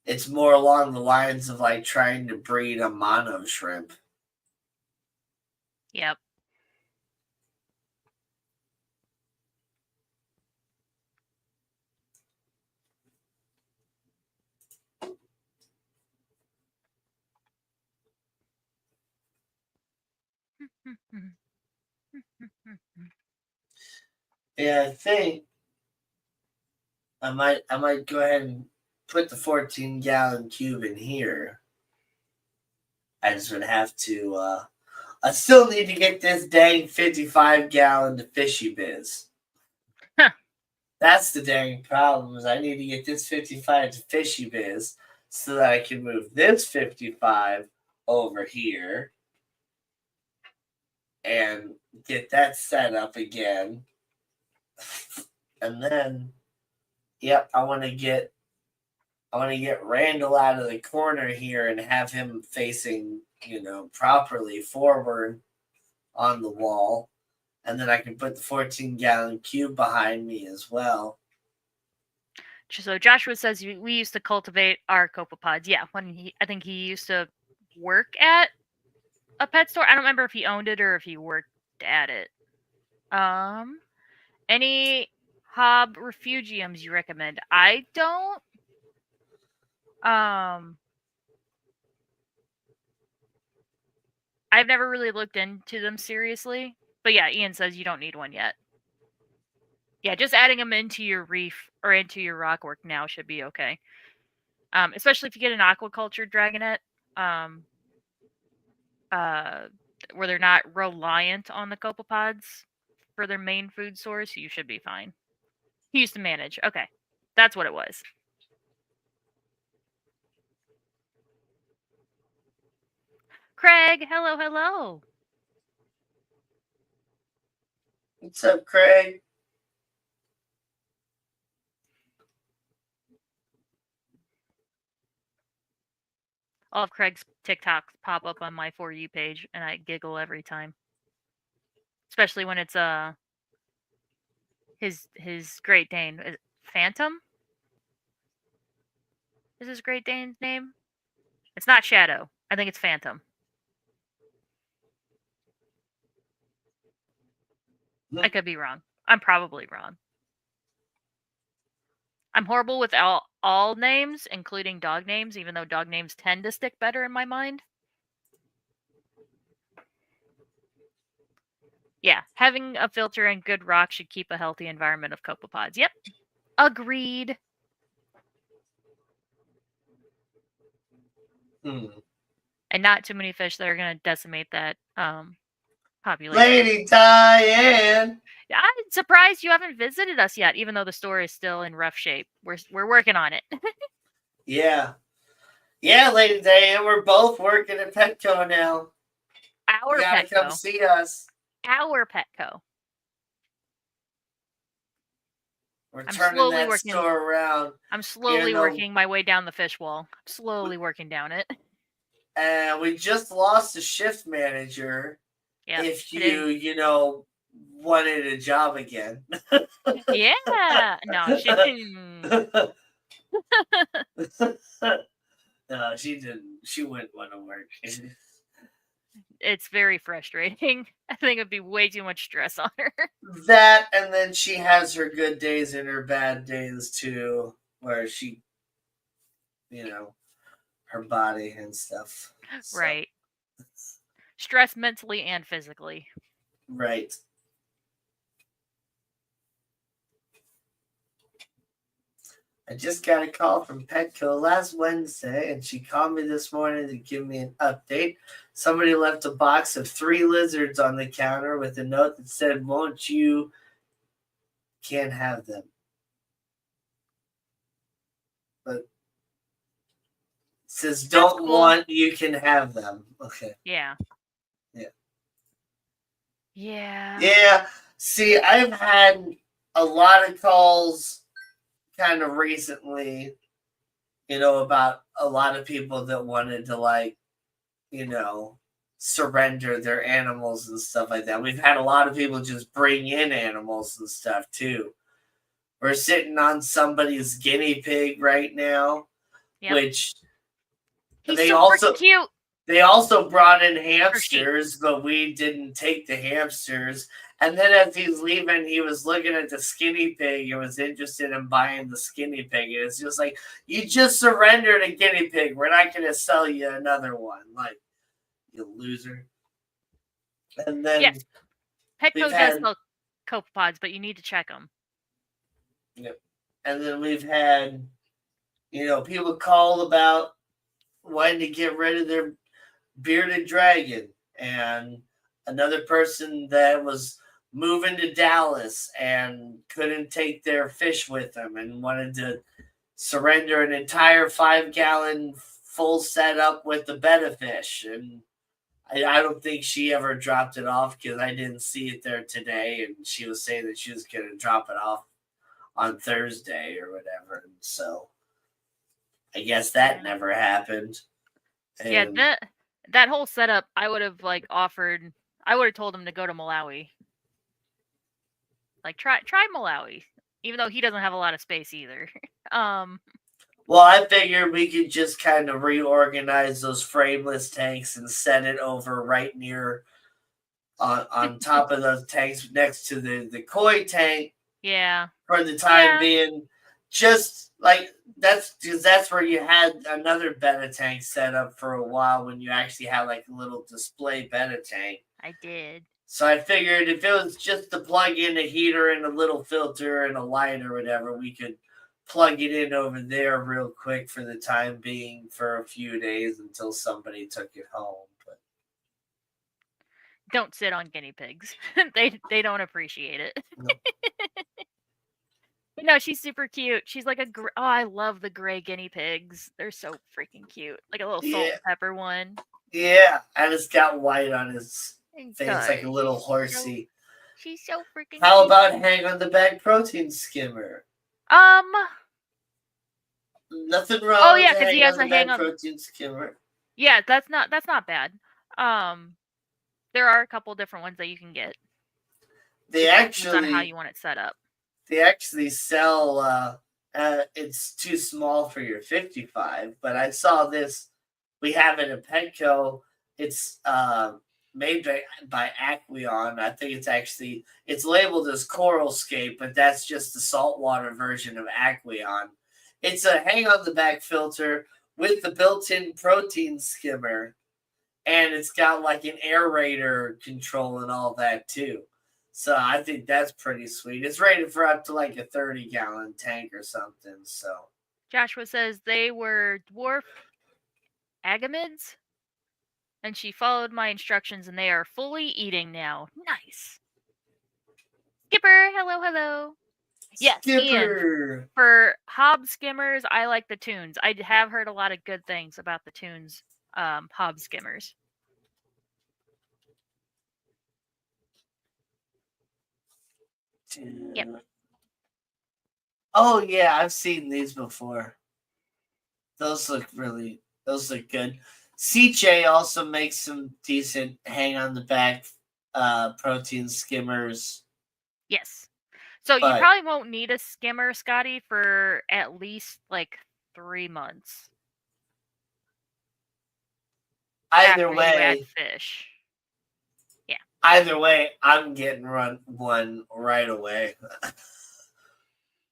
It's more along the lines of like trying to breed a mono shrimp. Yep. Yeah, I think I might go ahead and put the 14-gallon cube in here. I just would have to. I still need to get this dang 55-gallon to Fishy Biz. That's the dang problem. Is I need to get this 55 to Fishy Biz so that I can move this 55 over here and get that set up again. And then, yep, I want to get Randall out of the corner here and have him facing, properly forward on the wall. And then I can put the 14-gallon cube behind me as well. So Joshua says we used to cultivate our copepods. Yeah, I think he used to work at a pet store. I don't remember if he owned it or if he worked at it. Any hob refugiums you recommend? I don't. I've never really looked into them seriously. But yeah, Ian says you don't need one yet. Yeah, just adding them into your reef or into your rock work now should be okay. Especially if you get an aquaculture dragonette, where they're not reliant on the copepods for their main food source, you should be fine. He used to manage. Okay, that's what it was. Craig, hello. What's up, Craig? All of Craig's TikToks pop up on my For You page, and I giggle every time. Especially when it's his Great Dane. Phantom? Is his Great Dane's name? It's not Shadow. I think it's Phantom. I could be wrong. I'm probably wrong. I'm horrible with all names, including dog names, even though dog names tend to stick better in my mind. Yeah, having a filter and good rock should keep a healthy environment of copepods. Yep. Agreed. And not too many fish that are going to decimate that population. Lady Diane! I'm surprised you haven't visited us yet, even though the store is still in rough shape. We're working on it. Yeah. Yeah, Lady Diane, we're both working at Petco now. Our you gotta Petco. come see us. Our Petco. We're turning that store around. I'm slowly working my way down the fish wall. I'm slowly working down it. And we just lost a shift manager. Yep. If you wanted a job again. Yeah. No, she didn't. No, she didn't. She wouldn't want to work. It's very frustrating. I think it'd be way too much stress on her. That, and then she has her good days and her bad days too, where she, her body and stuff. So. Right. Stress mentally and physically. Right. I just got a call from Petco last Wednesday, and she called me this morning to give me an update. Somebody left a box of 3 lizards on the counter with a note that said, "Won't you? Can't have them." But it says, "Don't cool. want, you can have them." Okay. Yeah. Yeah. Yeah. Yeah. See, I've had a lot of calls kind of recently, about a lot of people that wanted to surrender their animals and stuff like that. We've had a lot of people just bring in animals and stuff too. We're sitting on somebody's guinea pig right now, which he's super cute. They also brought in hamsters, but we didn't take the hamsters. And then as he's leaving, he was looking at the skinny pig and was interested in buying the skinny pig. And it's just like, you just surrendered a guinea pig. We're not going to sell you another one. Like, you loser. And then Yes, Petco we've does had, sell copepods, but you need to check them. and then we've had, people call about wanting to get rid of their bearded dragon, and another person that was moving to Dallas and couldn't take their fish with them and wanted to surrender an entire 5-gallon full setup with the betta fish. And I don't think she ever dropped it off because I didn't see it there today. And she was saying that she was going to drop it off on Thursday or whatever. And so I guess that never happened. And Yeah, that whole setup, I would have offered. I would have told him to go to Malawi. Like try Malawi, even though he doesn't have a lot of space either. Well, I figured we could just kind of reorganize those frameless tanks and set it over right near on top of those tanks next to the koi tank. Yeah. For the time being, just like that's because that's where you had another betta tank set up for a while when you actually had like a little display betta tank. I did. So I figured if it was just to plug in a heater and a little filter and a light or whatever, we could plug it in over there real quick for the time being for a few days until somebody took it home. But don't sit on guinea pigs. they don't appreciate it. No. She's super cute. She's like I love the gray guinea pigs. They're so freaking cute. Like a little salt and pepper one. Yeah, and it's got white on his face. It's like a little horsey. She's so freaking How cute. about hang on the back protein skimmer? Nothing wrong. Oh yeah, because he has a hang on protein skimmer. Yeah, that's not bad. There are a couple different ones that you can get. They actually on how you want it set up. They actually sell. It's too small for your 55, but I saw this. We have it at Petco. It's made by Aqueon. I think it's labeled as Coralscape, but that's just the saltwater version of Aqueon. It's a hang on the back filter with the built-in protein skimmer, and it's got like an aerator control and all that too. So I think that's pretty sweet. It's rated for up to like a 30-gallon tank or something. So Joshua says they were dwarf agamids, and she followed my instructions, and they are fully eating now. Nice. Skipper, hello. Yes, Skipper. Ian, for hob skimmers, I like the tunes. I have heard a lot of good things about the tunes hob skimmers. Yep. Oh yeah, I've seen these before. Those look good. CJ also makes some decent hang on the back protein skimmers. Yes. So you probably won't need a skimmer, Scotty, for at least like 3 months. Either way, fish. Yeah. Either way, I'm getting one right away.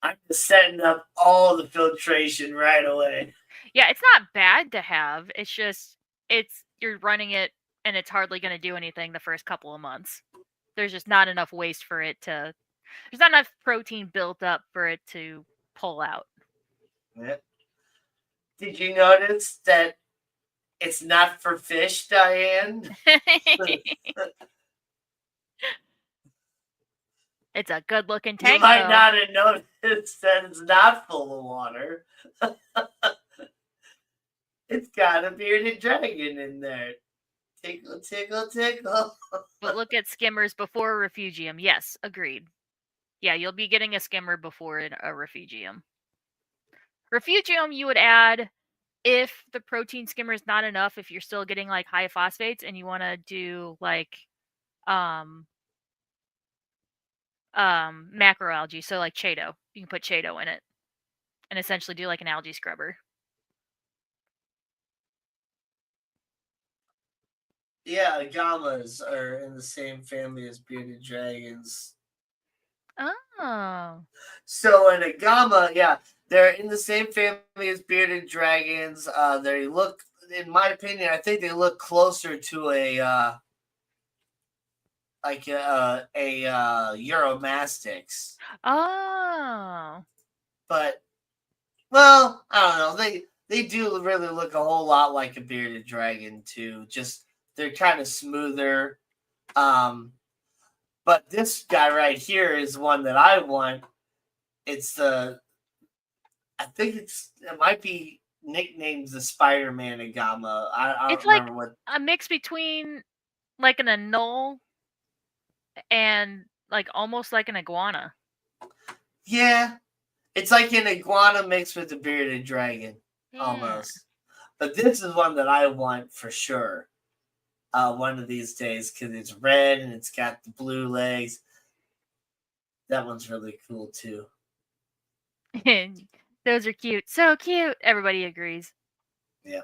I'm just setting up all the filtration right away. Yeah, it's not bad to have. It's just you're running it and it's hardly going to do anything the first couple of months. There's just not enough waste for it to. There's not enough protein built up for it to pull out. Yeah. Did you notice that it's not for fish, Diane? It's a good-looking tank. You might not have noticed that it's not full of water. It's got a bearded dragon in there. Tickle, tickle, tickle. But look at skimmers before a refugium. Yes, agreed. Yeah, you'll be getting a skimmer before a refugium. Refugium you would add if the protein skimmer is not enough, if you're still getting like high phosphates and you want to do like macroalgae, so like Chaeto. You can put Chaeto in it and essentially do like an algae scrubber. Yeah, agamas are in the same family as bearded dragons. Oh. So an agama, yeah, they're in the same family as bearded dragons. They look, in my opinion, I think they look closer to a like a Euromastix. Oh. But well, I don't know. They do really look a whole lot like a bearded dragon too. Just they're kind of smoother. Um, but this guy right here is one that I want. It's the I think it might be nicknamed the Spider-Man Agama. I It's don't like remember what. a mix between like an anole and like almost like an iguana. Yeah, it's like an iguana mixed with a bearded dragon, Yeah. almost. But this is one that I want for sure. One of these days because it's red and it's got the blue legs. That one's really cool too. Those are cute. So cute. Everybody agrees. Yeah.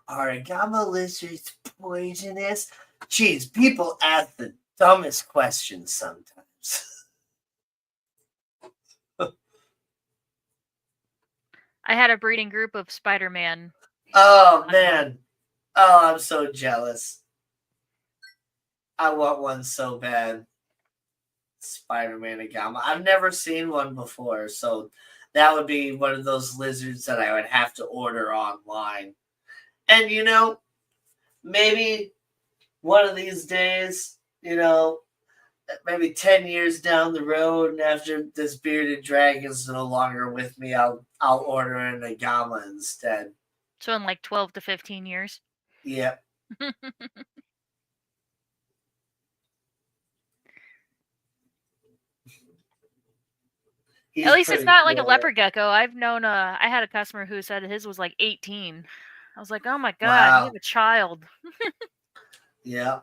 Are agama lizards poisonous? Jeez, people ask the dumbest questions sometimes. I had a breeding group of Spider-Man. Oh man. Oh, I'm so jealous. I want one so bad. Spider-Man agama. I've never seen one before, so that would be one of those lizards that I would have to order online. And maybe one of these days, maybe 10 years down the road, and after this bearded dragon's no longer with me, I'll order an agama instead. So in like 12 to 15 years. Yep. At least it's not like a cool. leopard gecko. I've known I had a customer who said his was like 18. I was like, "Oh my god, you Wow. have a child." Yeah.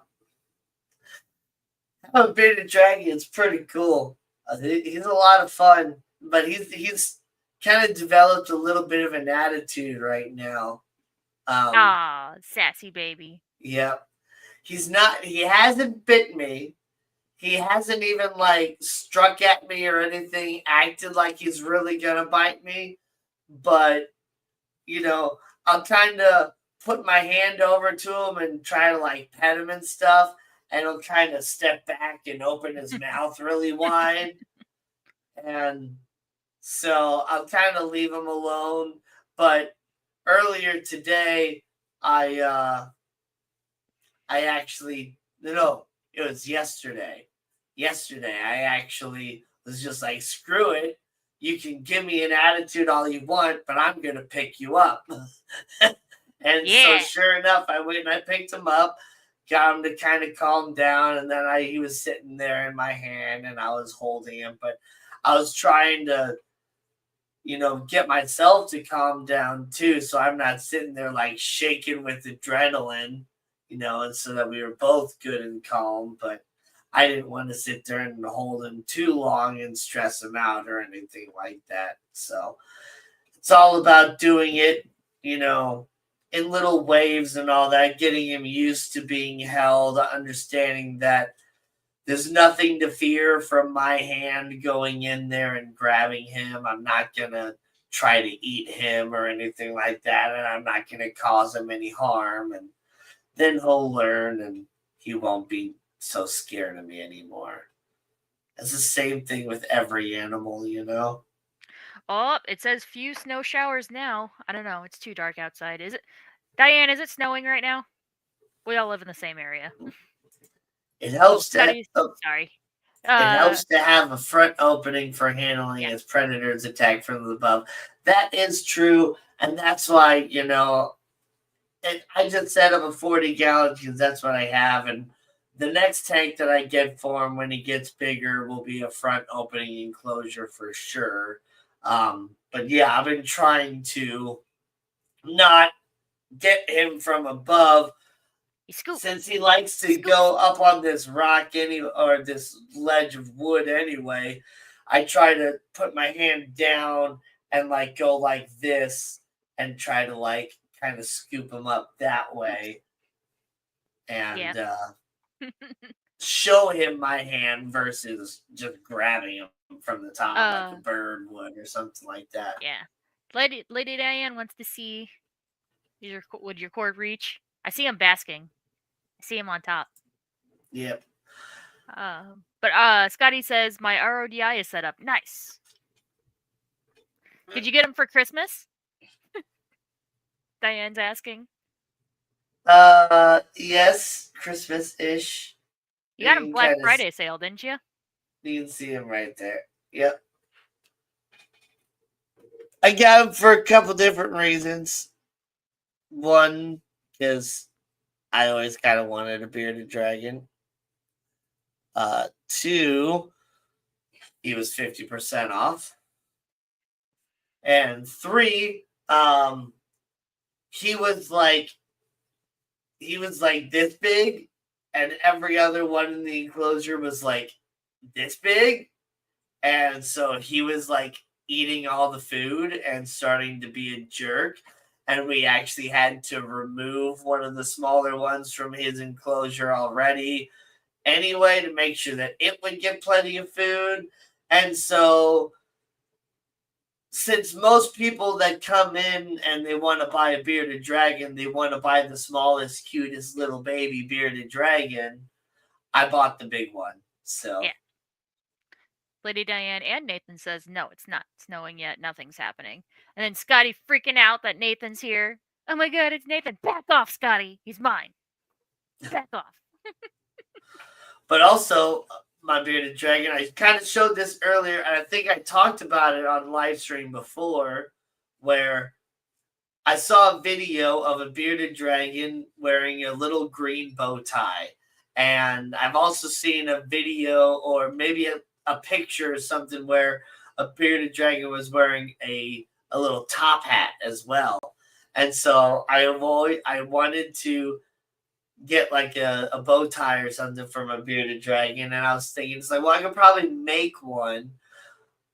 A bearded dragon is pretty cool. He's a lot of fun, but he's kind of developed a little bit of an attitude right now. Ah, sassy baby. Yep. He hasn't bit me. He hasn't even like struck at me or anything, acted like he's really gonna bite me. But, I'll kind of put my hand over to him and try to like pet him and stuff. And he'll kind of step back and open his mouth really wide. And so I'll kind of leave him alone. But earlier today, I actually no, it was yesterday. Yesterday, I actually was just like, screw it. You can give me an attitude all you want, but I'm gonna pick you up. And so Yeah. sure enough, I went and I picked him up, got him to kind of calm down, and then he was sitting there in my hand and I was holding him, but I was trying to get myself to calm down too, so I'm not sitting there like shaking with adrenaline, and so that we were both good and calm. But I didn't want to sit there and hold him too long and stress him out or anything like that. So it's all about doing it, in little waves and all that, getting him used to being held, understanding that there's nothing to fear from my hand going in there and grabbing him. I'm not going to try to eat him or anything like that. And I'm not going to cause him any harm. And then he'll learn and he won't be so scared of me anymore. It's the same thing with every animal, Oh, it says few snow showers now. I don't know. It's too dark outside. Is it? Diane, is it snowing right now? We all live in the same area. It helps Sorry. It helps to have a front opening for handling as predators attack from above. That is true, and that's why, I just set up a 40 gallon because that's what I have, and the next tank that I get for him when he gets bigger will be a front opening enclosure for sure. But yeah, I've been trying to not get him from above since he likes to go up on this rock or this ledge of wood anyway. I try to put my hand down and like go like this and try to like kind of scoop him up that way and show him my hand versus just grabbing him from the top like a bird would or something like that. Yeah. Lady Diane wants to see Would your cord reach? I see him basking. I see him on top. Yep. But Scotty says my RODI is set up. Nice. Did you get him for Christmas? Diane's asking. Yes, Christmas-ish. You got him Black Friday sale, didn't you? You can see him right there. Yep. I got him for a couple different reasons. One, because I always kind of wanted a bearded dragon. Two, he was 50% off. And three, he was like this big, and every other one in the enclosure was like this big. And so he was like eating all the food and starting to be a jerk. And we actually had to remove one of the smaller ones from his enclosure already anyway to make sure that it would get plenty of food. And so since most people that come in and they want to buy a bearded dragon, they want to buy the smallest, cutest little baby bearded dragon, I bought the big one. So yeah. Lady Diane and Nathan says, no, it's not snowing yet. Nothing's happening. And then Scotty freaking out that Nathan's here. Oh my God, it's Nathan. Back off, Scotty. He's mine. Back off. But also, my bearded dragon, I kind of showed this earlier, and I think I talked about it on live stream before, where I saw a video of a bearded dragon wearing a little green bow tie. And I've also seen a video or maybe a picture or something where a bearded dragon was wearing a little top hat as well. And so I wanted to get like a bow tie or something from a bearded dragon. And I was thinking, it's like, well, I could probably make one.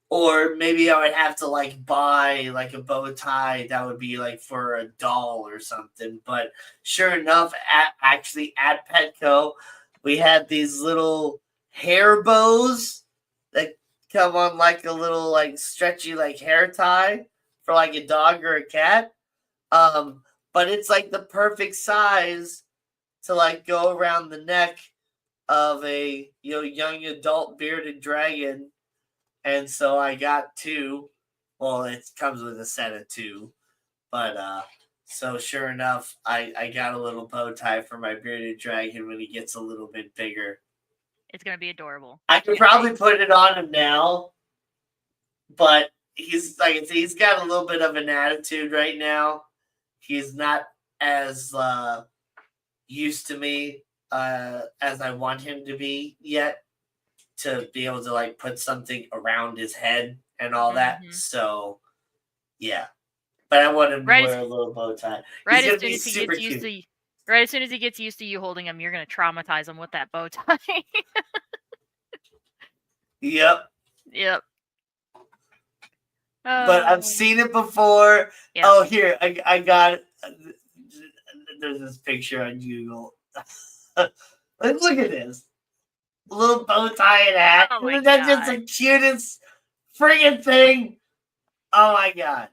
Or maybe I would have to like buy like a bow tie that would be like for a doll or something. But sure enough, at Petco, we had these little hair bows that come on like a little like stretchy like hair tie for like a dog or a cat. But it's like the perfect size to like go around the neck of a young adult bearded dragon. And so I got two. Well, it comes with a set of two. But so sure enough, I got a little bow tie for my bearded dragon when he gets a little bit bigger. It's going to be adorable. I could probably put it on him now. But he's got a little bit of an attitude right now. He's not as used to me as I want him to be yet, to be able to like put something around his head and all that. So yeah, but I want him to wear a little bow tie. Right as soon as he gets used to, right as soon as he gets used to you holding him, you're gonna traumatize him with that bow tie. Yep. But I've seen it before. Yeah. Oh, here I got it. There's this picture on Google. Look at this. Little bow tie and hat. Oh, that's just the cutest friggin' thing. Oh my God.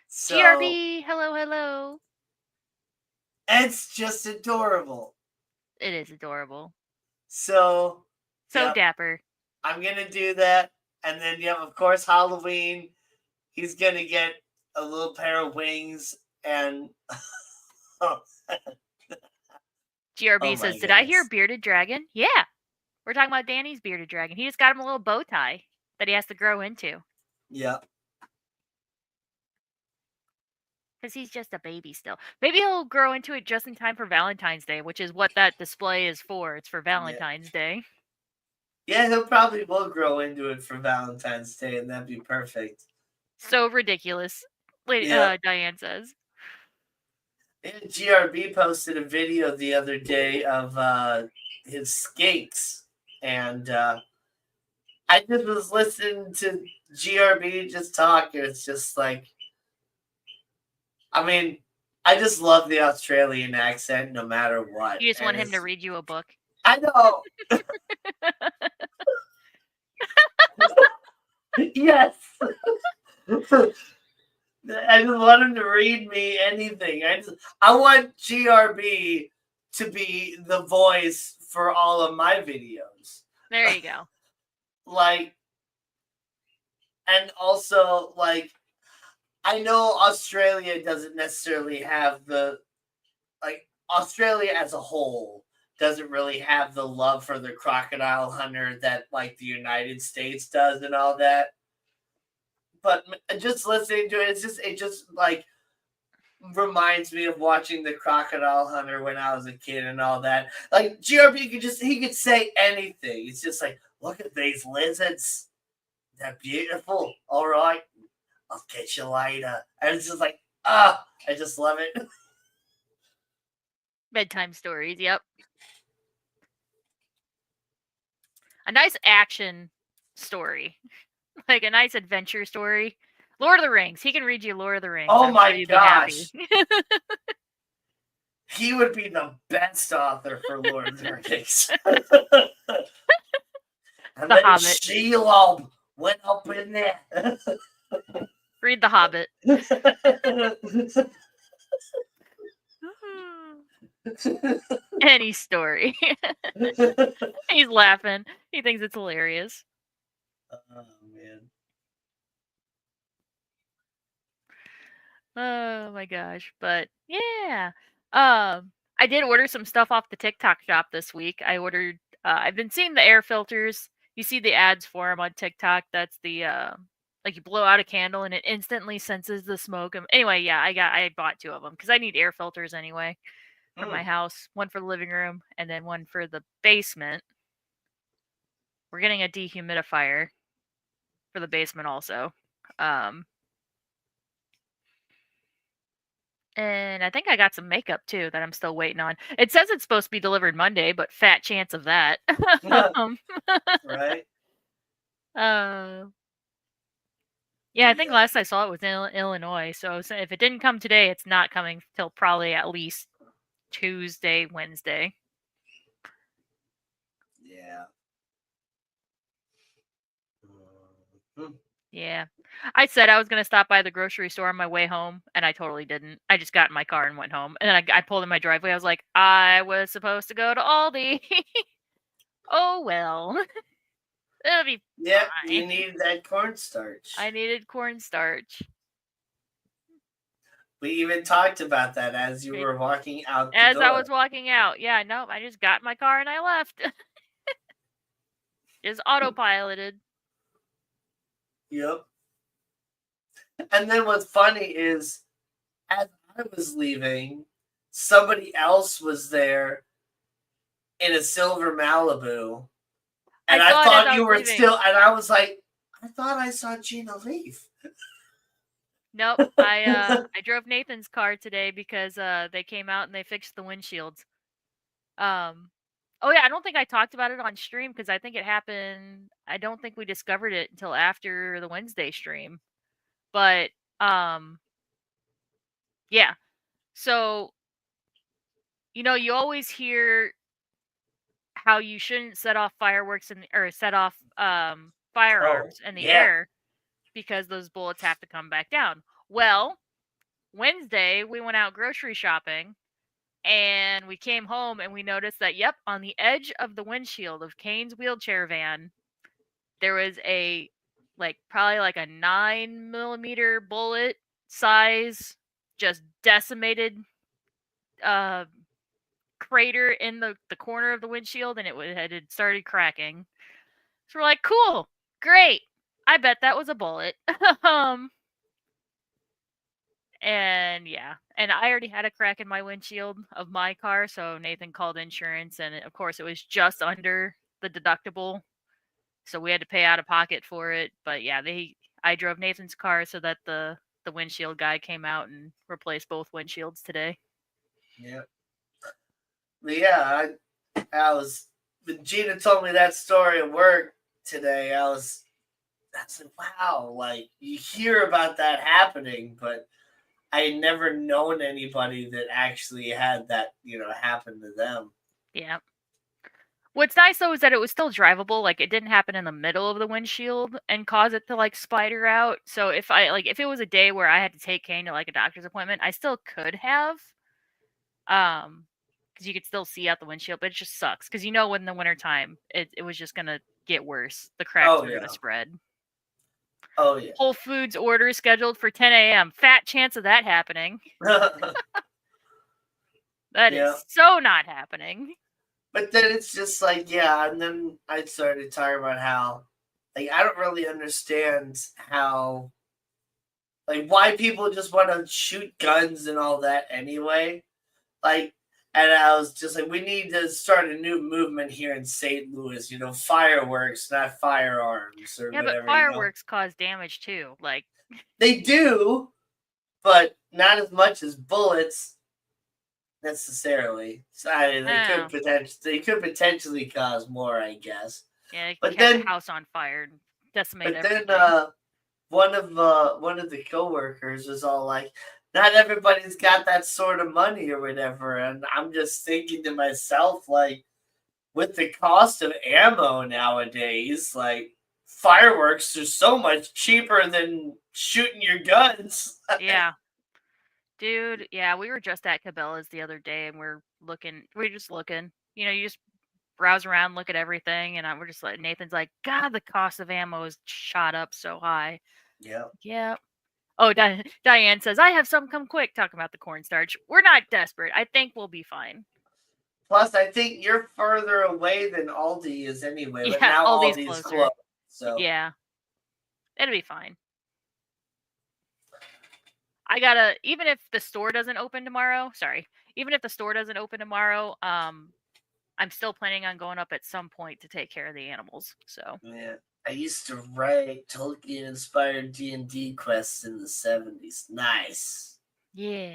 So, GRB, hello. It's just adorable. It is adorable. So yep, dapper. I'm gonna do that. And then of course Halloween, he's gonna get a little pair of wings and GRB says, did I hear bearded dragon? Yeah. We're talking about Danny's bearded dragon. He just got him a little bow tie that he has to grow into. Yeah. Because he's just a baby still. Maybe he'll grow into it just in time for Valentine's Day, which is what that display is for. It's for Valentine's Day. Yeah, he'll probably will grow into it for Valentine's Day, and that'd be perfect. So ridiculous, Diane says. And GRB posted a video the other day of his skates, and I just was listening to GRB just talk, and it's just like, I mean, I just love the Australian accent no matter what. You just want him to read you a book. I know. Yes. I just want him to read me anything. I want GRB to be the voice for all of my videos. There you go. Like, and also, like, I know Australia doesn't necessarily have Australia as a whole doesn't really have the love for the crocodile hunter that, like, the United States does and all that. But just listening to it, it just, like, reminds me of watching the crocodile hunter when I was a kid and all that. Like, GRB he could say anything. It's just like, look at these lizards. They're beautiful. All right. I'll catch you later. And it's just like, I just love it. Bedtime stories, yep. A nice action story. Like a nice adventure story. Lord of the Rings. He can read you Lord of the Rings. Oh my gosh. He would be the best author for Lord of the Rings. And The then Hobbit. Shelob went up in there. Read The Hobbit. Any story. He's laughing. He thinks it's hilarious. Oh, man. Oh my gosh. But yeah. I did order some stuff off the TikTok shop this week. I ordered I've been seeing the air filters. You see the ads for them on TikTok. That's the like you blow out a candle and it instantly senses the smoke. Anyway, yeah, I bought 2 of them because I need air filters anyway for my house. One for the living room and then one for the basement. We're getting a dehumidifier for the basement also. And I think I got some makeup too that I'm still waiting on. It says it's supposed to be delivered Monday, but fat chance of that. Right? Yeah, I think last I saw it was in Illinois. So if it didn't come today, it's not coming till probably at least Tuesday, Wednesday. Yeah. Yeah. I said I was going to stop by the grocery store on my way home, and I totally didn't. I just got in my car and went home. And then I pulled in my driveway. I was like, I was supposed to go to Aldi. Oh, well. It'll be Yeah, fine. you needed that cornstarch. I needed cornstarch. We even talked about that as you were walking out the door. As I was walking out. Yeah, no, I just got in my car and I left. Just autopiloted. Yep. And then what's funny is, as I was leaving, somebody else was there in a silver Malibu. And I thought you were still, and I was like, I thought I saw Gina leave. Nope. I drove Nathan's car today because they came out and they fixed the windshields. Oh yeah, I don't think I talked about it on stream because I think it happened. I don't think we discovered it until after the Wednesday stream. But yeah. So you always hear how you shouldn't set off fireworks or set off firearms in the air because those bullets have to come back down. Well, Wednesday we went out grocery shopping and we came home and we noticed that on the edge of the windshield of Kane's wheelchair van there was probably like a 9mm bullet size just decimated crater in the corner of the windshield, and it had started cracking. So we're like, cool, great. I bet that was a bullet. And yeah, and I already had a crack in my windshield of my car, so Nathan called insurance, and of course it was just under the deductible, so we had to pay out of pocket for it. But yeah, I drove Nathan's car so that the windshield guy came out and replaced both windshields today. Yeah. But yeah, I was when Gina told me that story at work today, I said, wow, like you hear about that happening, but I had never known anybody that actually had that, happen to them. Yeah. What's nice though is that it was still drivable. Like it didn't happen in the middle of the windshield and cause it to like spider out. So if if it was a day where I had to take Kane to like a doctor's appointment, I still could have. Because you could still see out the windshield, but it just sucks. Because in the wintertime, it was just gonna get worse. The cracks Oh were gonna yeah. spread. Oh yeah. Whole Foods order scheduled for 10 a.m. Fat chance of that happening. That is Yeah. so not happening. But then it's just like, yeah, and then I started talking about how, like, I don't really understand how, like, why people just want to shoot guns and all that anyway. Like, and I was just like, we need to start a new movement here in St. Louis, fireworks, not firearms or Yeah, but whatever, fireworks cause damage too. Like, They do, but not as much as bullets necessarily. So oh, they could potentially cause more, I guess. yeah, it could But catch a then house on fire and decimate but then everything. one of the coworkers was all like, not everybody's got that sort of money or whatever. And I'm just thinking to myself, like, with the cost of ammo nowadays, like, fireworks are so much cheaper than shooting your guns. Yeah. Dude, yeah, we were just at Cabela's the other day and we're just looking. You just browse around, look at everything, and we're just like, Nathan's like, God, the cost of ammo is shot up so high. Yeah. Yeah. Oh, Diane says, I have some come quick, talking about the cornstarch. We're not desperate. I think we'll be fine. Plus, I think you're further away than Aldi is anyway, but Yeah, now Aldi's Aldi's closer. closed. So Yeah, it'll be fine. Even if the store doesn't open tomorrow, even if the store doesn't open tomorrow, I'm still planning on going up at some point to take care of the animals. So yeah, I used to write Tolkien-inspired D&D quests in the 70s. Nice. yeah.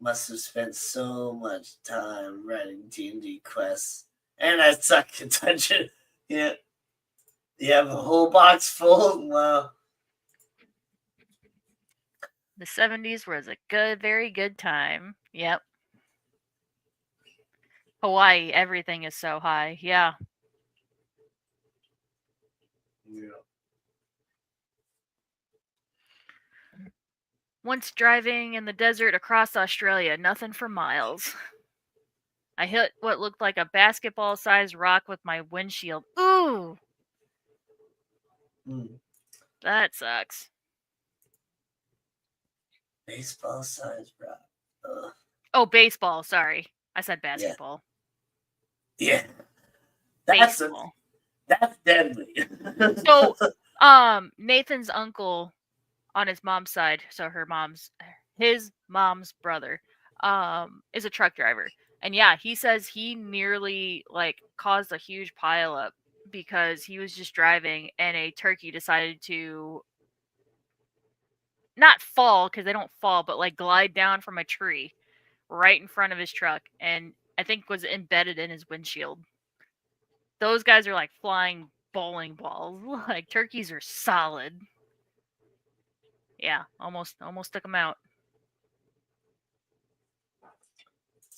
Must have spent so much time writing D&D quests, and I suck at dungeon. Yeah, you have a whole box full. Wow. The 70s was a very good time. Yep. Hawaii, everything is so high. Yeah. Yeah. Once driving in the desert across Australia, nothing for miles. I hit what looked like a basketball sized rock with my windshield. Ooh, that sucks. Baseball size rock. Oh, baseball. Sorry. I said Yeah. basketball. Yeah. Baseball. That's deadly. So, Nathan's uncle on his mom's side, so his mom's brother, is a truck driver. And yeah, he says he nearly like caused a huge pileup because he was just driving and a turkey decided to not fall because they don't fall, but like glide down from a tree right in front of his truck and I think was embedded in his windshield. Those guys are like flying bowling balls. Like turkeys are solid. Yeah, almost took him out.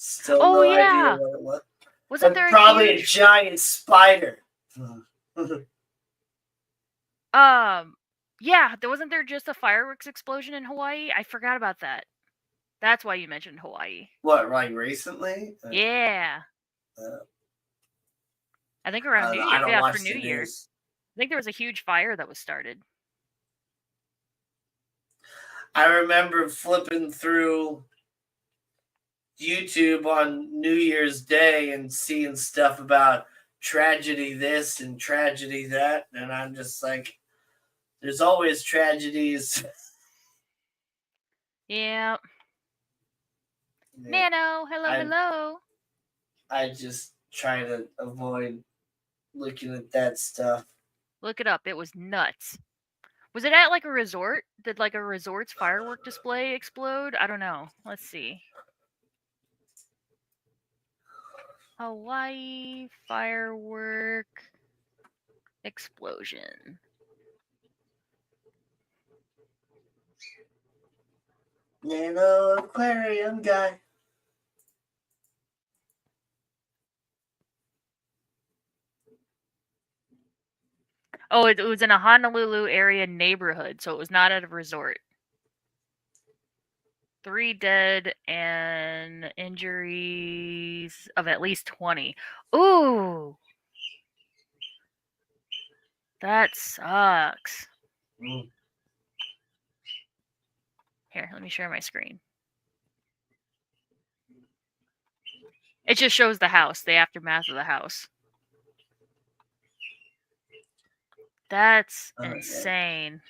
Still Oh no idea yeah. what it was. Wasn't But there a probably a huge giant spider. yeah, wasn't there just a fireworks explosion in Hawaii? I forgot about that. That's why you mentioned Hawaii. What, like recently? Yeah. I think around New I Year. don't Yeah, for watch New the Year. news. I think there was a huge fire that was started. I remember flipping through YouTube on New Year's Day and seeing stuff about tragedy this and tragedy that. And I'm just like, there's always tragedies. Yeah. Yeah, Nano, hello. I just try to avoid looking at that stuff. Look it up. It was nuts. Was it at like a resort? Did like a resort's firework display explode? I don't know. Let's see. Hawaii firework explosion. Nano aquarium guy. Oh, it was in a Honolulu area neighborhood, so it was not at a resort. 3 dead and injuries of at least 20. Ooh, that sucks. Mm. Here, let me share my screen. It just shows the house, the aftermath of the house. That's Okay. insane.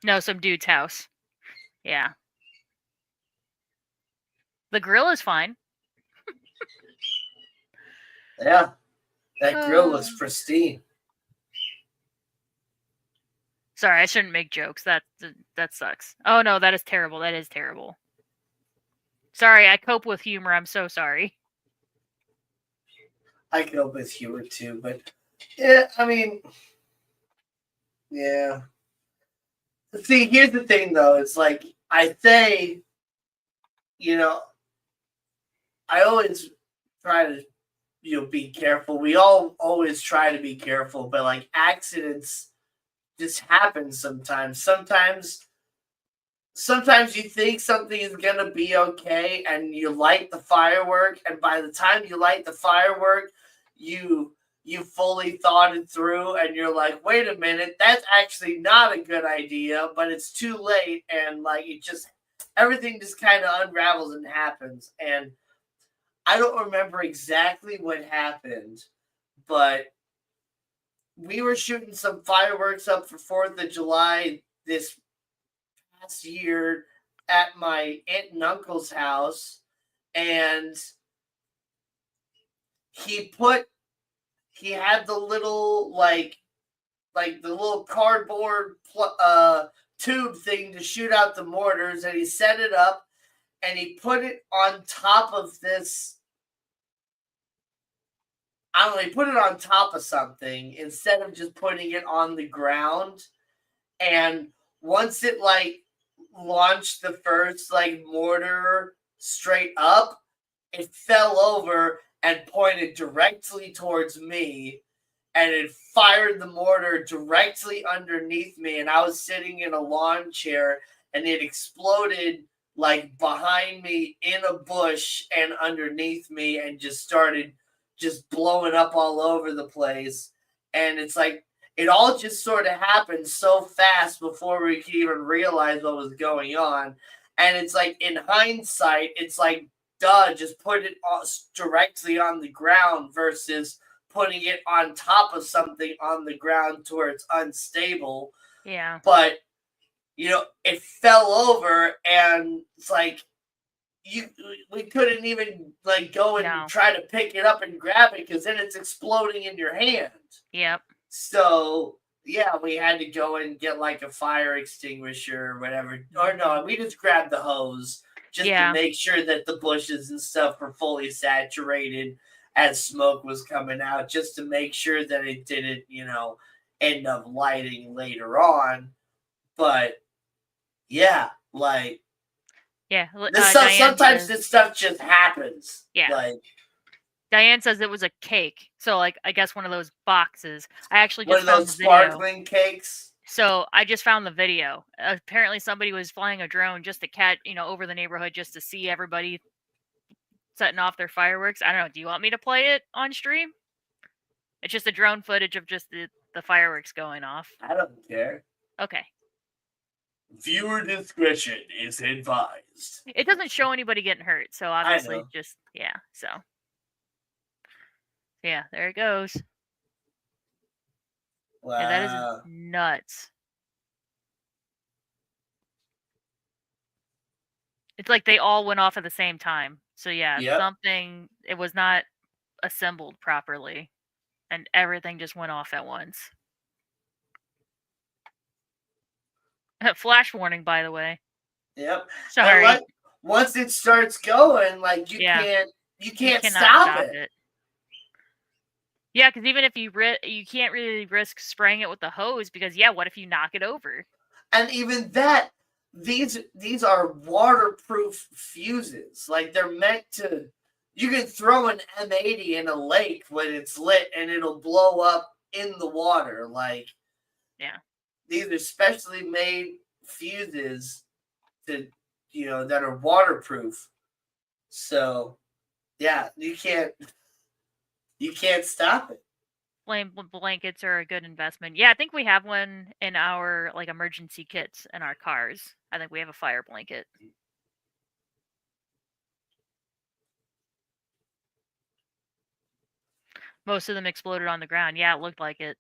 No, some dude's house. Yeah. The grill is fine. Yeah. That grill looks pristine. Sorry, I shouldn't make jokes. That sucks. Oh no, that is terrible. That is terrible. Sorry, I cope with humor. I'm so sorry. I cope with humor too, but yeah, I mean, yeah. See, here's the thing though. It's like I say, you know, I always try to, be careful. We all always try to be careful, but like accidents just happen sometimes. Sometimes you think something is gonna be okay, and you light the firework, and by the time you light the firework, you fully thought it through, and you're like, wait a minute, that's actually not a good idea, but it's too late, and like everything just kind of unravels and happens. And I don't remember exactly what happened, but we were shooting some fireworks up for 4th of July this past year at my aunt and uncle's house, and he had the little like the little cardboard tube thing to shoot out the mortars, and he set it up and he put it on top of this. I don't know, he put it on top of something instead of just putting it on the ground. And once it like launched the first like mortar straight up, it fell over and pointed directly towards me, and it fired the mortar directly underneath me, and I was sitting in a lawn chair, and it exploded like behind me in a bush and underneath me, and just started just blowing up all over the place. And it's like it all just sort of happened so fast before we could even realize what was going on. And it's like in hindsight, it's like, duh, just put it directly on the ground versus putting it on top of something on the ground to where it's unstable. Yeah. But it fell over, and it's like we couldn't even like go and try to pick it up and grab it, because then it's exploding in your hand. Yep. So yeah, we had to go and get like a fire extinguisher or whatever. Or no, we just grabbed the hose just to make sure that the bushes and stuff were fully saturated as smoke was coming out, just to make sure that it didn't, end up lighting later on. But yeah, like sometimes this stuff just happens. Yeah. Like Diane says it was a cake. So like I guess one of those boxes. I actually one just of found those the video. sparkling cakes. So I just found the video. Apparently somebody was flying a drone just to catch, over the neighborhood just to see everybody setting off their fireworks. I don't know. Do you want me to play it on stream? It's just a drone footage of just the fireworks going off. I don't care. Okay. Viewer discretion is advised. It doesn't show anybody getting hurt, so obviously just so. Yeah, there it goes. Wow. Yeah, that is nuts. It's like they all went off at the same time. So yeah, something, it was not assembled properly, and everything just went off at once. Flash warning, by the way. Yep. Sorry. Once it starts going, like you can't stop it. Yeah, because even if you can't really risk spraying it with the hose, because what if you knock it over? And even that, these are waterproof fuses. Like they're meant to. You can throw an M80 in a lake when it's lit, and it'll blow up in the water. Like, yeah, these are specially made fuses to, that are waterproof. So, yeah, you can't stop it. flame blankets are a good investment. Yeah, I think we have one in our like emergency kits in our cars. I think we have a fire blanket. Most of them exploded on the ground. Yeah, it looked like it.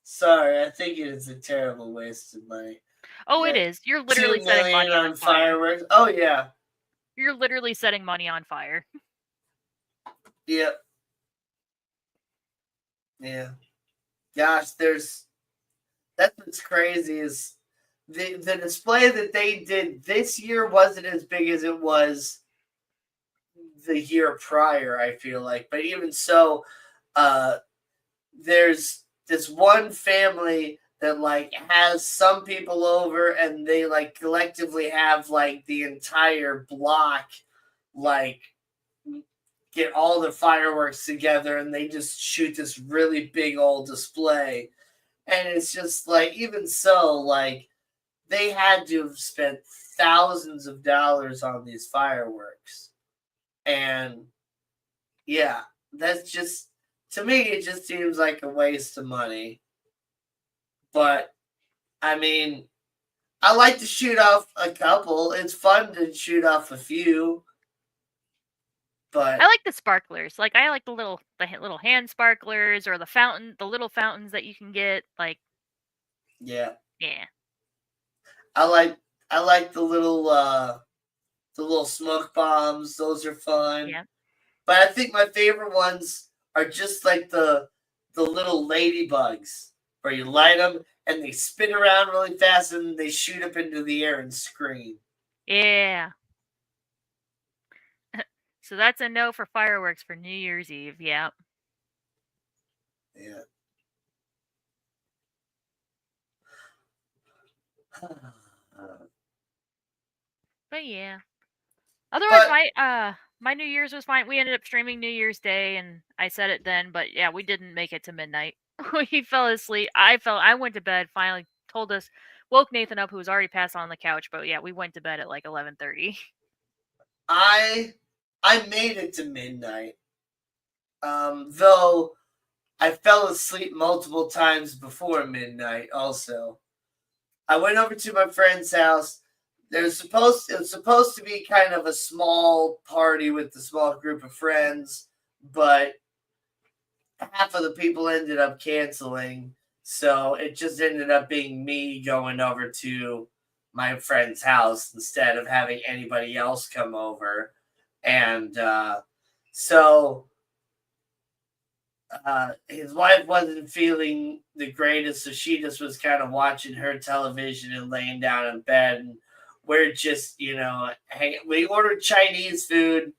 Sorry, I think it is a terrible waste of money. Oh, it is. You're literally $2 setting million money on fire. fireworks. Oh yeah. You're literally setting money on fire. Yep. Yeah. Gosh, that's what's crazy is the display that they did this year wasn't as big as it was the year prior, I feel like. But even so, there's this one family that like has some people over, and they like collectively have like the entire block like get all the fireworks together, and they just shoot this really big old display. And it's just like, even so, like they had to have spent thousands of dollars on these fireworks. And yeah, that's just, to me, it just seems like a waste of money. But I mean, I like to shoot off a couple. It's fun to shoot off a few. But I like the sparklers. Like I like the little hand sparklers or the little fountains that you can get. Like, yeah, yeah. I like the little smoke bombs. Those are fun. Yeah. But I think my favorite ones are just like the little ladybugs, where you light them and they spin around really fast and they shoot up into the air and scream. Yeah. So that's a no for fireworks for New Year's Eve. Yeah. Yeah. But yeah. Otherwise, my New Year's was fine. We ended up streaming New Year's Day, and I said it then, but yeah, we didn't make it to midnight. We fell asleep. I went to bed. Finally, woke Nathan up, who was already passed on the couch. But yeah, we went to bed at like 11:30. I made it to midnight. Though I fell asleep multiple times before midnight. Also, I went over to my friend's house. It was supposed to be kind of a small party with a small group of friends, but half of the people ended up canceling. So it just ended up being me going over to my friend's house instead of having anybody else come over. And so his wife wasn't feeling the greatest, so she just was kind of watching her television and laying down in bed. And we're just, we ordered Chinese food,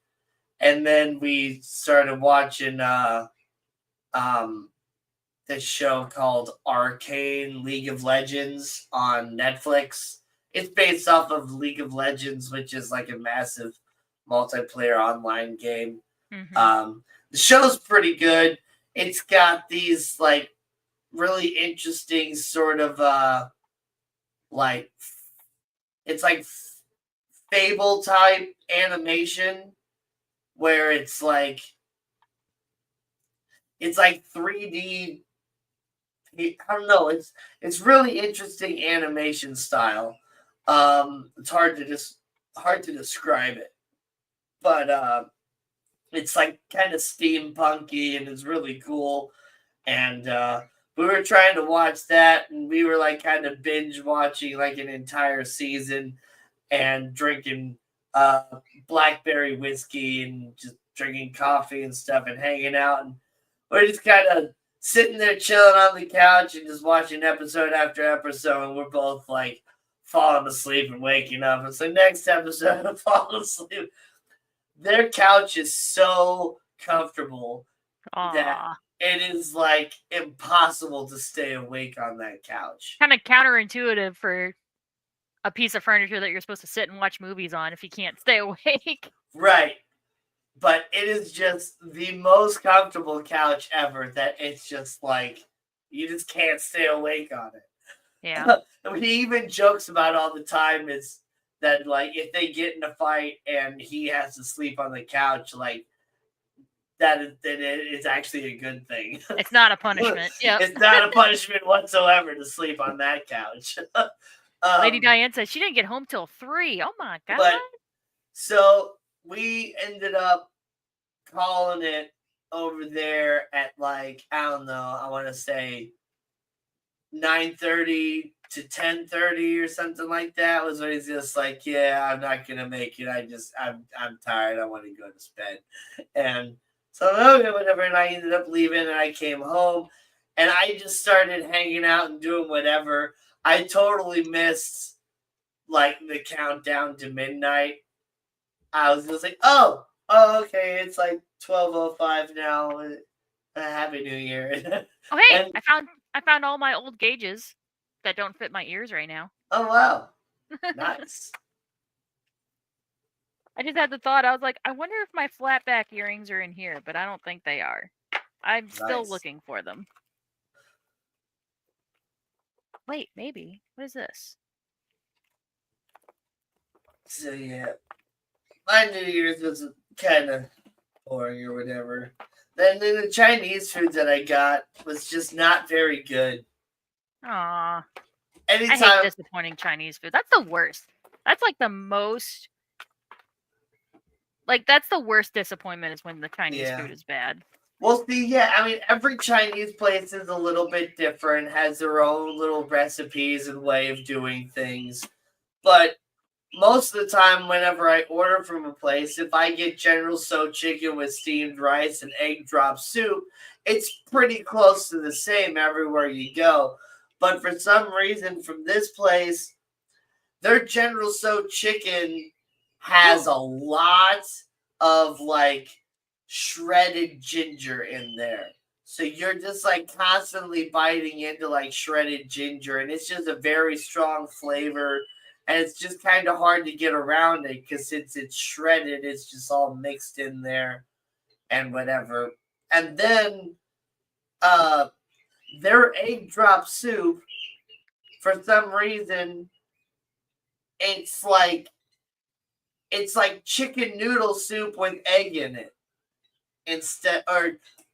and then we started watching this show called Arcane League of Legends on Netflix. It's based off of League of Legends, which is like a massive multiplayer online game. Mm-hmm. The show's pretty good. It's got these like really interesting sort of like, it's like Fable type animation, where it's like 3D. I don't know. It's really interesting animation style. It's hard to describe it, but it's like kind of steampunky and it's really cool. And we were trying to watch that, and we were like kind of binge watching like an entire season and drinking blackberry whiskey and just drinking coffee and stuff and hanging out. And we're just kind of sitting there chilling on the couch and just watching episode after episode. And we're both like falling asleep and waking up. It's the next episode of falling asleep. Their couch is so comfortable that it is like impossible to stay awake on that couch. Kind of counterintuitive for a piece of furniture that you're supposed to sit and watch movies on if you can't stay awake. Right. But it is just the most comfortable couch ever that it's just like, you just can't stay awake on it. Yeah. He even jokes about all the time is that, like, if they get in a fight and he has to sleep on the couch, like, it's actually a good thing. It's not a punishment. Yeah. It's not a punishment whatsoever to sleep on that couch. Lady Diane says she didn't get home till 3. Oh my god. But so we ended up calling it over there at, like, I don't know, I want to say 9:30 to 10:30 or something like that. Was when he's just like, yeah, I'm not gonna make it. I'm tired. I want to go to bed. And so okay, whatever. And I ended up leaving, and I came home, and I just started hanging out and doing whatever. I totally missed, like, the countdown to midnight. I was just like, oh, okay, it's like 12:05 now. Happy New Year. Oh hey, and I found all my old gauges that don't fit my ears right now. Oh wow. Nice. I just had the thought, I was like, I wonder if my flat back earrings are in here, but I don't think they are. I'm still looking for them. Wait, maybe. What is this? So yeah, my New Year's was kind of boring or whatever. Then the Chinese food that I got was just not very good. Aww. Anytime, I hate disappointing Chinese food. That's the worst. That's like the most... Like, that's the worst disappointment is when the Chinese food is bad. Well, see, yeah, I mean, every Chinese place is a little bit different, has their own little recipes and way of doing things. But most of the time, whenever I order from a place, if I get General Tso chicken with steamed rice and egg drop soup, it's pretty close to the same everywhere you go. But for some reason, from this place, their General Tso chicken has a lot of, like, shredded ginger in there. So you're just, like, constantly biting into, like, shredded ginger, and it's just a very strong flavor, and it's just kind of hard to get around it because it's shredded. It's just all mixed in there and whatever. And then their egg drop soup, for some reason, it's like chicken noodle soup with egg in it instead,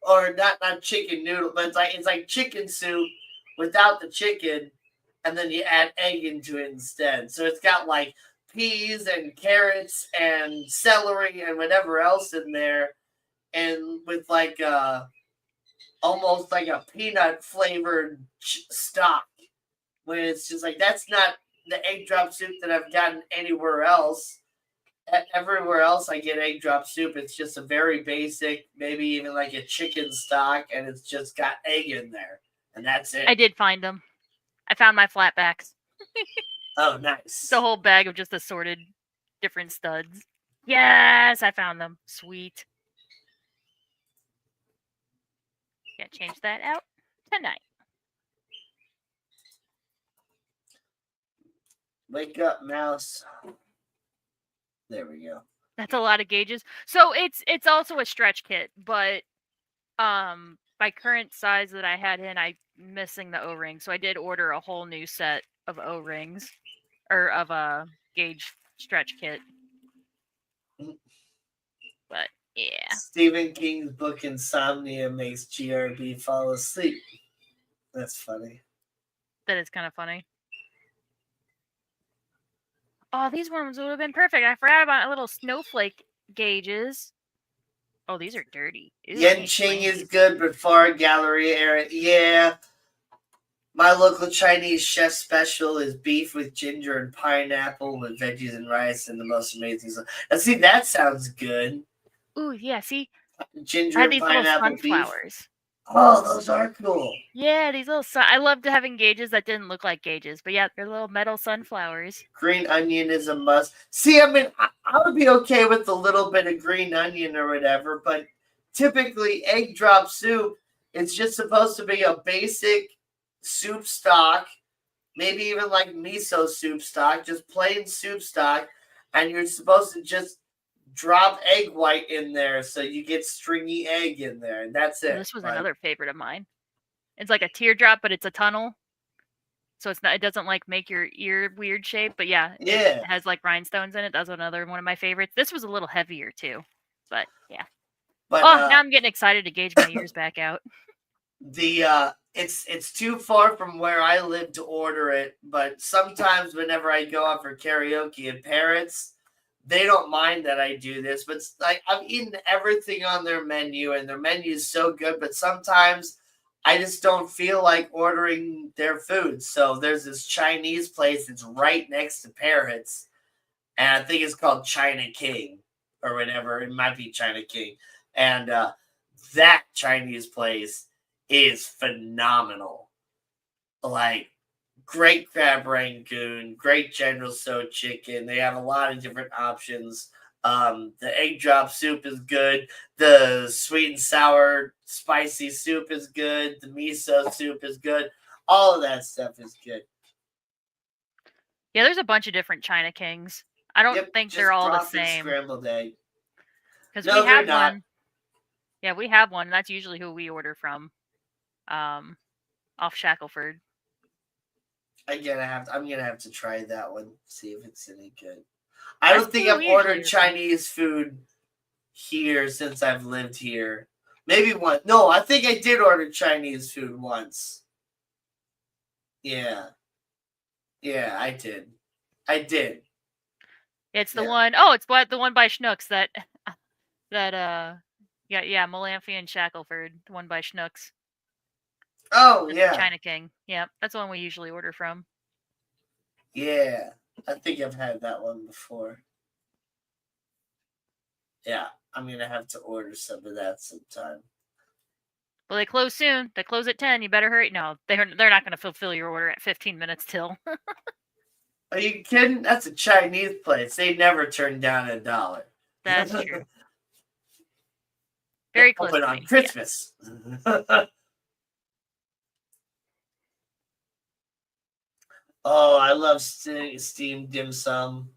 or not chicken noodle, but it's like chicken soup without the chicken, and then you add egg into it instead. So it's got like peas and carrots and celery and whatever else in there, and with like almost like a peanut flavored stock. When it's just like, that's not the egg drop soup that I've gotten anywhere else. Everywhere else I get egg drop soup, it's just a very basic, maybe even like a chicken stock, and it's just got egg in there, and that's it. I did find them. I found my flatbacks. Oh, nice. The whole bag of just assorted different studs. Yes, I found them. Sweet. Gonna change that out tonight. Wake up, mouse. There we go. That's a lot of gauges. So it's also a stretch kit, but by current size that I had in, I'm missing the O-ring. So I did order a whole new set of O-rings, or of a gauge stretch kit. But yeah. Stephen King's book Insomnia makes GRB fall asleep. That's funny. That is kind of funny. Oh, these ones would have been perfect. I forgot about little snowflake gauges. Oh, these are dirty. Ew, Yenching is good, but far gallery area. Yeah. My local Chinese chef special is beef with ginger and pineapple with veggies and rice and the most amazing stuff. Now, see, that sounds good. Ooh, yeah, see? Ginger I had and these pineapple little sunflowers. Beef. Oh, those are cool. Yeah, these little I loved having gauges that didn't look like gauges, but yeah, they're little metal sunflowers. Green onion is a must. See, I mean, I would be okay with a little bit of green onion or whatever, but typically egg drop soup, it's just supposed to be a basic soup stock maybe even like miso soup stock, just plain soup stock, and you're supposed to just drop egg white in there so you get stringy egg in there, and that's Oh, it. this was Like, another favorite of mine. It's like a teardrop, but it's a tunnel. So it's not. It doesn't like make your ear weird shape, but yeah, it yeah, has like rhinestones in it. That's another one of my favorites. This was a little heavier too, but yeah. but Oh, now I'm getting excited to gauge my ears back out. it's too far from where I live to order it, but sometimes whenever I go out for karaoke in Parrots, they don't mind that I do this. But like I've eaten everything on their menu, and their menu is so good, but sometimes I just don't feel like ordering their food. So there's this Chinese place that's right next to Parrots, and I think it's called China King or whatever. It might be China King, and that Chinese place is phenomenal. Like great crab rangoon, great General So chicken. They have a lot of different options. The egg drop soup is good. The sweet and sour spicy soup is good. The miso soup is good. All of that stuff is good. Yeah, there's a bunch of different China Kings. I don't Yep, think they're just all the broth and same scrambled egg. because No, we they're have not. one. Yeah, we have one. That's usually who we order from. Off Shackleford. I'm gonna have to try that one. See if it's any good. I That's don't think who I've we usually ordered order from. Chinese food here since I've lived here. Maybe one. No, I think I did order Chinese food once. Yeah. Yeah, I did. I did. It's the Yeah. one oh, it's the one by Schnucks that yeah, Malanphy and Shackleford, the one by Schnucks. Oh, That's the yeah. China King. Yeah, that's the one we usually order from. Yeah. I think I've had that one before. Yeah. I'm going to have to order some of that sometime. Well, they close soon. They close at 10. You better hurry. No, they're not going to fulfill your order at 15 minutes till. Are you kidding? That's a Chinese place. They never turn down $1. That's true. They Very close open to on me. Christmas. Yes. Oh, I love steamed dim sum.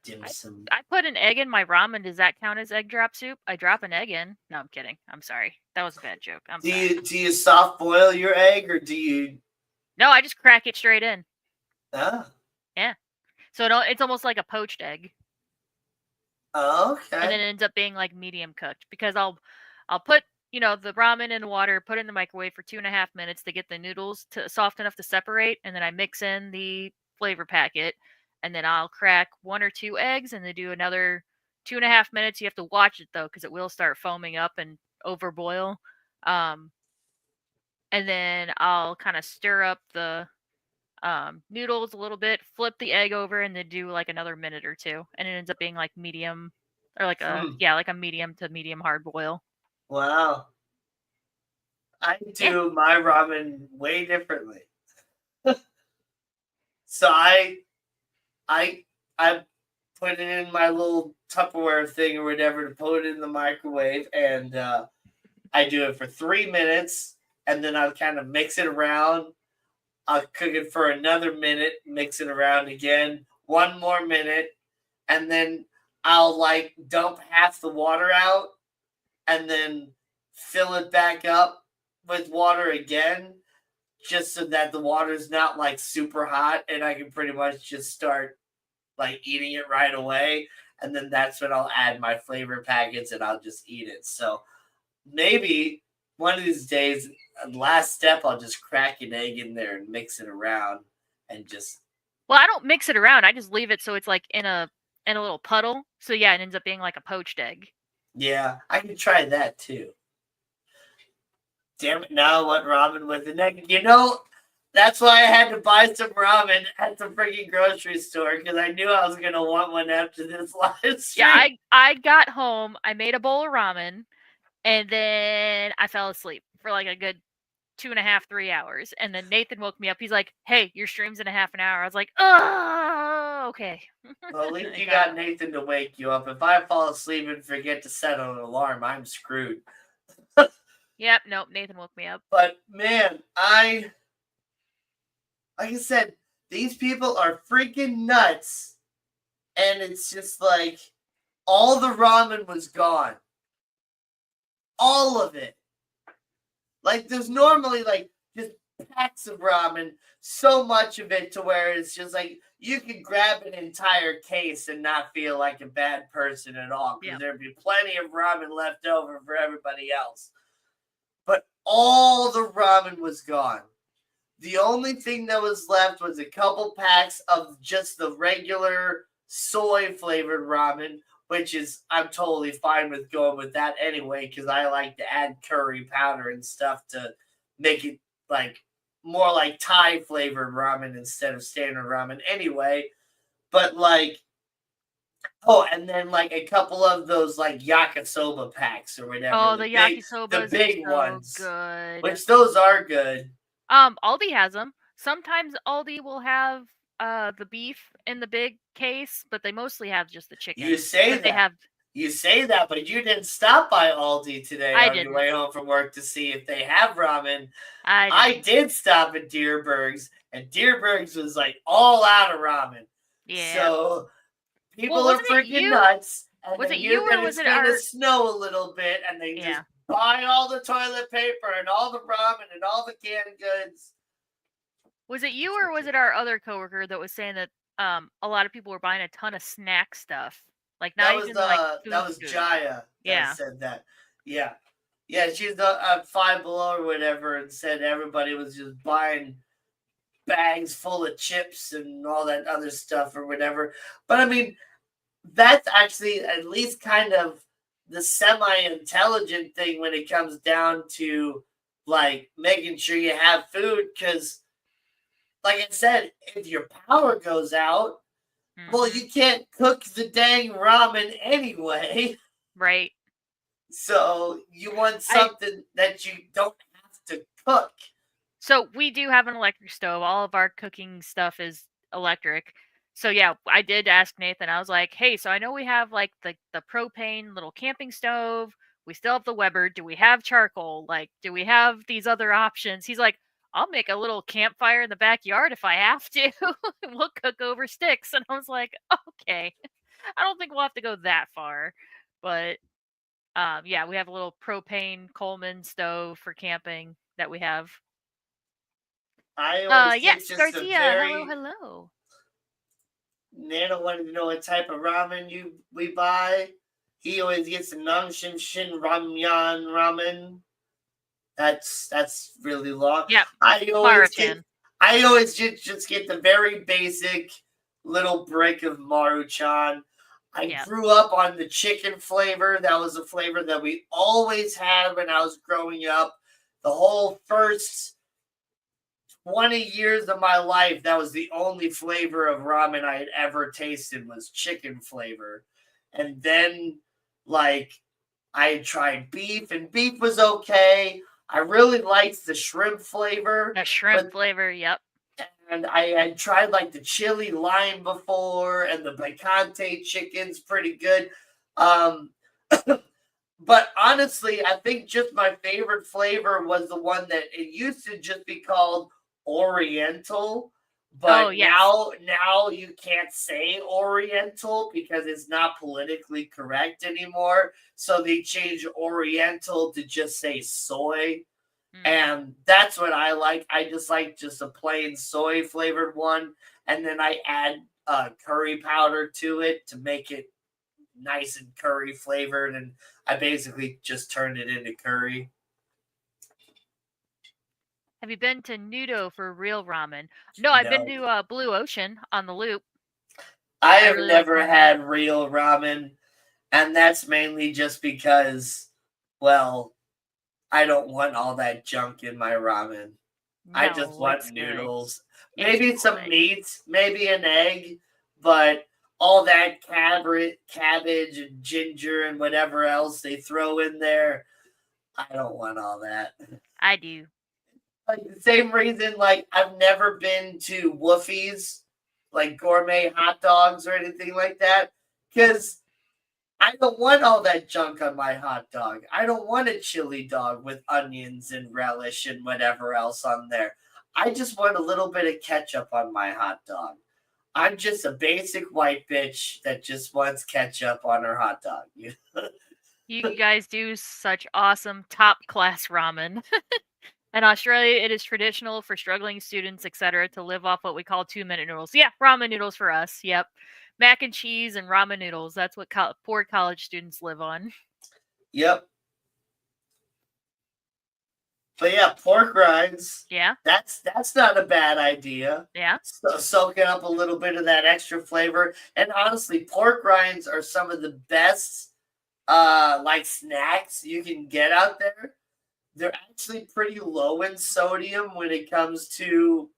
Dim sum. I put an egg in my ramen. Does that count as egg drop soup? I drop an egg in. No, I'm kidding. I'm sorry. That was a bad joke. I'm sorry. Do you soft boil your egg or do you? No, I just crack it straight in. Ah. Yeah. So it's almost like a poached egg. Oh, okay. And then it ends up being like medium cooked because I'll put the ramen in water, put it in the microwave for 2.5 minutes to get the noodles to soft enough to separate, and then I mix in the flavor packet, and then I'll crack 1 or 2 eggs, and then do another 2.5 minutes. You have to watch it though because it will start foaming up and overboil. And then I'll kind of stir up the noodles a little bit, flip the egg over, and then do like another minute or 2, and it ends up being like medium or like a medium to medium hard boil. Wow. I do my ramen way differently. So I put it in my little Tupperware thing or whatever to put it in the microwave, and I do it for 3 minutes, and then I'll kind of mix it around. I'll cook it for another minute, mix it around again, 1 more minute, and then I'll like dump half the water out and then fill it back up with water again, just so that the water's not like super hot and I can pretty much just start like eating it right away. And then that's when I'll add my flavor packets and I'll just eat it. So maybe one of these days, last step, I'll just crack an egg in there and mix it around and just. Well, I don't mix it around. I just leave it so it's like in a little puddle. So yeah, it ends up being like a poached egg. Yeah, I can try that too. Damn it! Now I want ramen with an egg. That's why I had to buy some ramen at the freaking grocery store because I knew I was gonna want one after this live stream. Yeah, I got home, I made a bowl of ramen, and then I fell asleep for like a good 2.5, 3 hours. And then Nathan woke me up. He's like, "Hey, your stream's in a half an hour." I was like, "Oh, okay." Well, at least you got Nathan to wake you up. If I fall asleep and forget to set an alarm, I'm screwed. Yep. Nope. Nathan woke me up. But man, like I said, these people are freaking nuts. And it's just like all the ramen was gone. All of it. Like there's normally like just packs of ramen, so much of it to where it's just like you could grab an entire case and not feel like a bad person at all because Yep. there'd be plenty of ramen left over for everybody else. But all the ramen was gone. The only thing that was left was a couple packs of just the regular soy flavored ramen, which is I'm totally fine with going with that anyway because I like to add curry powder and stuff to make it like more like Thai flavored ramen instead of standard ramen anyway. But like, oh, and then like a couple of those like yakisoba packs or whatever, Oh, the the yakisobas big are so ones, good. which those are good. Aldi has them. Sometimes Aldi will have the beef in the big case, but they mostly have just the chicken. You say But they that. have. You say that, but you didn't stop by Aldi today I on your didn't. way home from work to see if they have ramen. I did stop at Deerberg's, and Deerberg's was like all out of ramen. Yeah. So people Well, are wasn't it freaking you? nuts, and Was they it hear you that or was it's it going to our? snow a little bit, and they Yeah. just buy all the toilet paper and all the ramen and all the canned goods. Was it you or was it our other coworker that was saying that a lot of people were buying a ton of snack stuff, like not even like That food. was Jaya Yeah. that said that. Yeah. Yeah, she's at Five Below or whatever, and said everybody was just buying bags full of chips and all that other stuff or whatever. But I mean, that's actually at least kind of the semi-intelligent thing when it comes down to like making sure you have food. Because, like I said, if your power goes out, well, you can't cook the dang ramen anyway. Right. So you want something that you don't have to cook. So we do have an electric stove. All of our cooking stuff is electric. So yeah, I did ask Nathan. I was like, "Hey, so I know we have like the propane little camping stove. We still have the Weber. Do we have charcoal? Like, do we have these other options?" He's like, "I'll make a little campfire in the backyard if I have to. We'll cook over sticks." And I was like, "Okay. I don't think we'll have to go that far." But yeah, we have a little propane Coleman stove for camping that we have. I always get Yes, just a Garcia. Hello, very hello. Nana wanted to know what type of ramen we buy. He always gets the Nangshin Shin Ramyan ramen. That's really long. Yep. I always just get the very basic little brick of Maruchan. I grew up on the chicken flavor. That was a flavor that we always had when I was growing up. The whole first 20 years of my life, that was the only flavor of ramen I had ever tasted was chicken flavor. And then, like, I tried beef, and beef was okay. I really liked the shrimp flavor. The shrimp flavor, yep. And I had tried, like, the chili lime before, and the picante chicken's pretty good. But honestly, I think just my favorite flavor was the one that it used to just be called Oriental, but now you can't say Oriental because it's not politically correct anymore. So they changed Oriental to just say soy. And that's what I like. I just like just a plain soy flavored one. And then I add curry powder to it to make it nice and curry flavored. And I basically just turned it into curry. Have you been to Nudo for real ramen? No, I've been to Blue Ocean on the Loop. I have never had real ramen, and that's mainly just because, well, I don't want all that junk in my ramen. I just want noodles. Maybe some meat, maybe an egg, but all that cabbage and ginger and whatever else they throw in there, I don't want all that. I do. Like the same reason, like I've never been to Woofie's, like gourmet hot dogs or anything like that, because I don't want all that junk on my hot dog. I don't want a chili dog with onions and relish and whatever else on there. I just want a little bit of ketchup on my hot dog. I'm just a basic white bitch that just wants ketchup on her hot dog. You guys do such awesome top class ramen. In Australia, it is traditional for struggling students, etc., to live off what we call 2-minute noodles. Yeah, ramen noodles for us. Yep. Mac and cheese and ramen noodles. That's what poor college students live on. Yep. But yeah, pork rinds. Yeah. That's not a bad idea. Yeah. So soaking up a little bit of that extra flavor. And honestly, pork rinds are some of the best like snacks you can get out there. They're actually pretty low in sodium when it comes to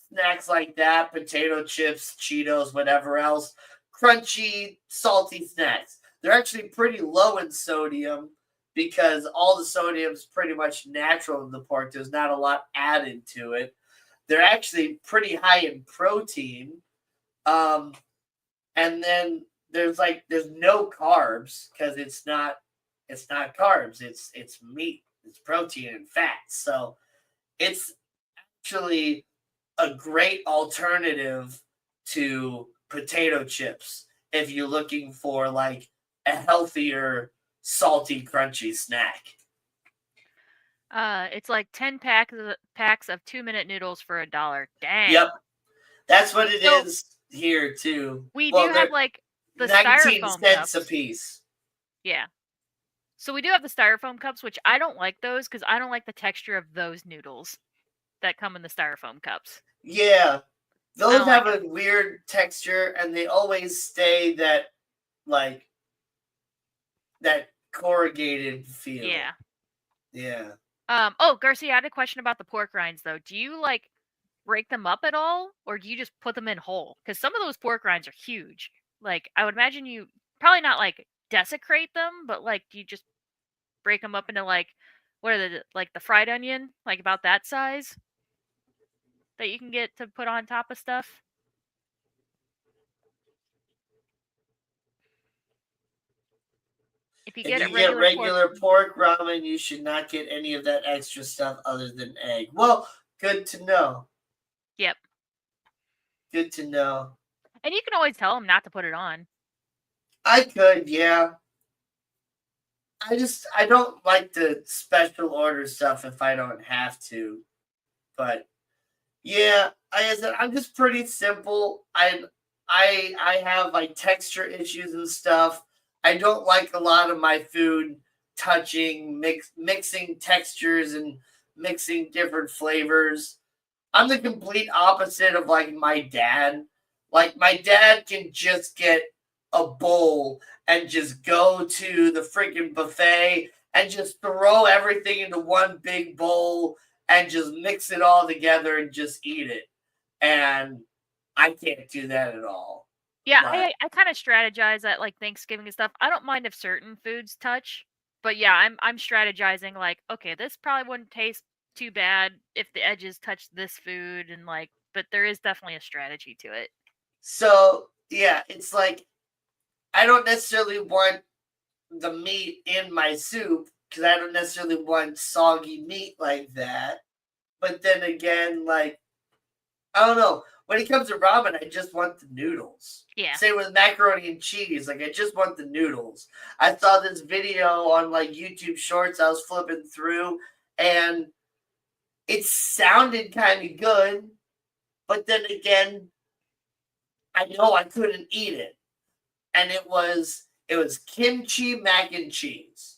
snacks like that, potato chips, Cheetos, whatever else, crunchy, salty snacks. They're actually pretty low in sodium because all the sodium is pretty much natural in the pork. There's not a lot added to it. They're actually pretty high in protein. And then there's no carbs because it's not carbs. It's meat. It's protein and fat. So it's actually a great alternative to potato chips if you're looking for like a healthier, salty, crunchy snack. It's like 10 packs of 2-minute noodles for $1. Dang. Yep, that's what it is here too. We do have like the 19 styrofoam cents cups. a piece. Yeah. So we do have the styrofoam cups, which I don't like those because I don't like the texture of those noodles that come in the styrofoam cups. Yeah, those have a weird texture, and they always stay that like that corrugated feel. Yeah. Yeah. Oh, Garcia, I had a question about the pork rinds though. Do you like break them up at all, or do you just put them in whole? Because some of those pork rinds are huge. Like I would imagine you probably not like desecrate them, but like do you just break them up into like what are the like the fried onion, like about that size that you can get to put on top of stuff? If you If get you a get regular pork ramen, you should not get any of that extra stuff other than egg. Well, good to know. Yep. Good to know. And you can always tell them not to put it on. I could, yeah. I don't like the special order stuff if I don't have to. But yeah, I said I'm just pretty simple. I have like texture issues and stuff. I don't like a lot of my food touching, mixing textures and mixing different flavors. I'm the complete opposite of like my dad. Like my dad can just get a bowl and just go to the freaking buffet and just throw everything into one big bowl and just mix it all together and just eat it. And I can't do that at all. Yeah, But I kind of strategize at like Thanksgiving and stuff. I don't mind if certain foods touch, but yeah, I'm strategizing like, okay, this probably wouldn't taste too bad if the edges touch this food and like, but there is definitely a strategy to it. so yeah, it's like I don't necessarily want the meat in my soup because I don't necessarily want soggy meat like that. But then again, like I don't know. When it comes to ramen, I just want the noodles. Yeah. Same with macaroni and cheese. Like I just want the noodles. I saw this video on like YouTube Shorts. I was flipping through, and it sounded kind of good, but then again, I know I couldn't eat it, and it was kimchi mac and cheese.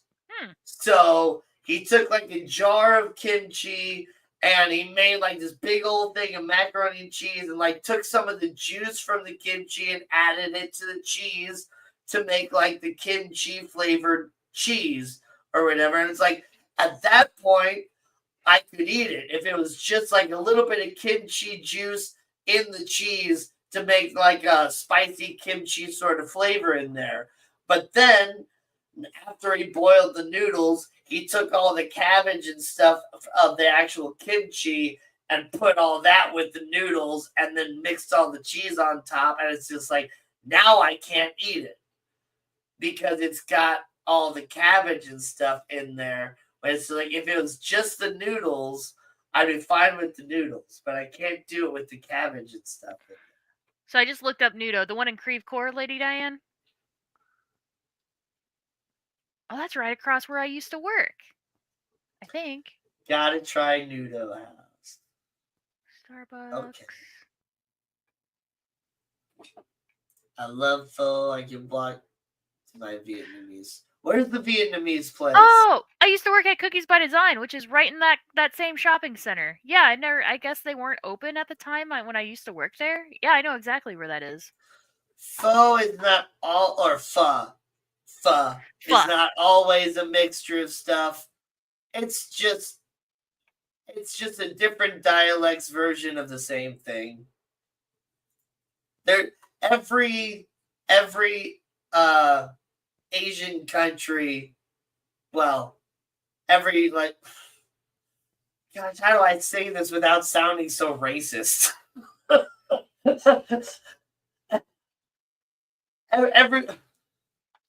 So he took like a jar of kimchi and he made like this big old thing of macaroni and cheese and like took some of the juice from the kimchi and added it to the cheese to make like the kimchi flavored cheese or whatever. And it's like at that point, I could eat it if it was just like a little bit of kimchi juice in the cheese to make like a spicy kimchi sort of flavor in there. But then after he boiled the noodles, he took all the cabbage and stuff of the actual kimchi and put all that with the noodles and then mixed all the cheese on top. And it's just like, now I can't eat it. because it's got all the cabbage and stuff in there. But it's like if it was just the noodles, I'd be fine with the noodles, but I can't do it with the cabbage and stuff in there. So I just looked up Nudo, the one in Creve Coeur, Lady Diane. Oh, that's right across where I used to work. I think. Gotta try Nudo House. Starbucks. Okay. I love pho. I can walk to my Vietnamese. Where's the Vietnamese place? Oh, I used to work at Cookies by Design, which is right in that same shopping center. Yeah, I guess they weren't open at the time when I used to work there. Yeah, I know exactly where that is. Pho is not all, or pho. Pho is not always a mixture of stuff. It's just a different dialects version of the same thing. Every Asian country, well, every like, gosh, how do I say this without sounding so racist?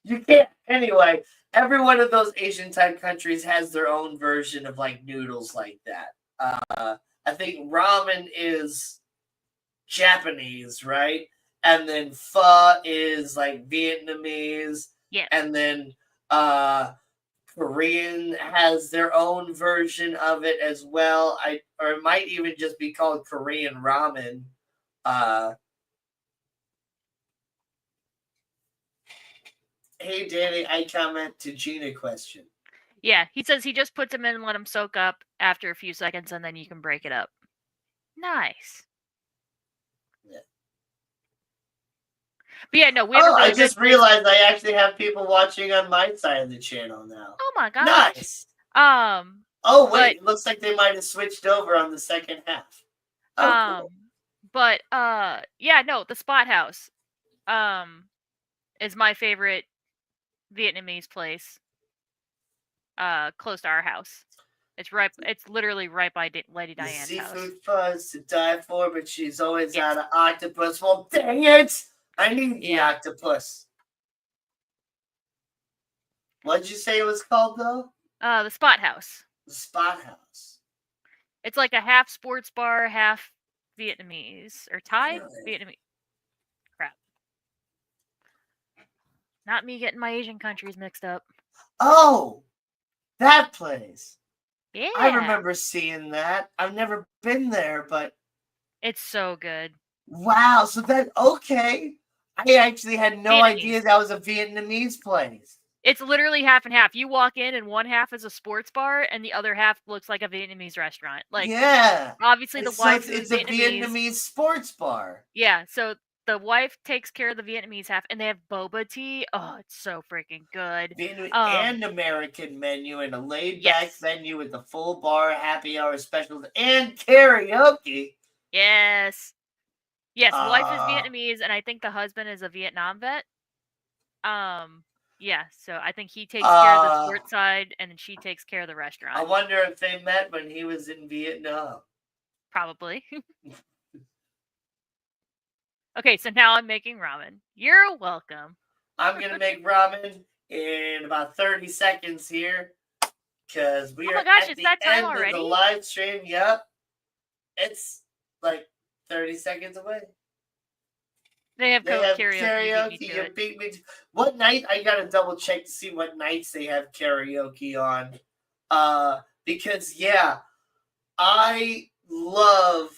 You can't, anyway. Every one of those Asian type countries has their own version of like noodles like that. I think ramen is Japanese, right? And then pho is like Vietnamese. Yeah. And then Korean has their own version of it as well. Or it might even just be called Korean ramen. Hey, Danny, I comment to Gina question. Yeah, he says he just puts them in and let them soak up after a few seconds, and then you can break it up. Nice. Yeah. But yeah, no, we have a really I just realized I actually have people watching on my side of the channel now. Oh my gosh. Nice. Oh wait, it looks like they might have switched over on the second half. Cool. But yeah, no, the Spot House is my favorite Vietnamese place. Close to our house. It's literally right by Lady Diane's the house. Seafood fuzz to die for, but she's always out of octopus. Well, dang it! I need the octopus. What'd you say it was called, though? The Spot House. The Spot House. It's like a half sports bar, half Vietnamese. Or Thai? Really? Vietnamese. Crap. Not me getting my Asian countries mixed up. Oh! That place. Yeah. I remember seeing that. I've never been there, but... It's so good. Wow, so okay. I actually had no idea that was a Vietnamese place. It's literally half and half. You walk in and one half is a sports bar and the other half looks like a Vietnamese restaurant. Like, yeah. Obviously the wife is a Vietnamese sports bar. Yeah, so the wife takes care of the Vietnamese half and they have boba tea. Oh, it's so freaking good. And American menu and a laid back menu with the full bar, happy hour specials, and karaoke. Yes. Yes, the wife is Vietnamese and I think the husband is a Vietnam vet. Yeah, so I think he takes care of the sports side and then she takes care of the restaurant. I wonder if they met when he was in Vietnam. Probably. Okay, so now I'm making ramen. You're welcome. I'm going to make ramen in about 30 seconds here because we are at the end of the live stream. Yep. It's like 30 seconds away. They have karaoke. You beat me. What night? I gotta double check to see what nights they have karaoke on. Because I love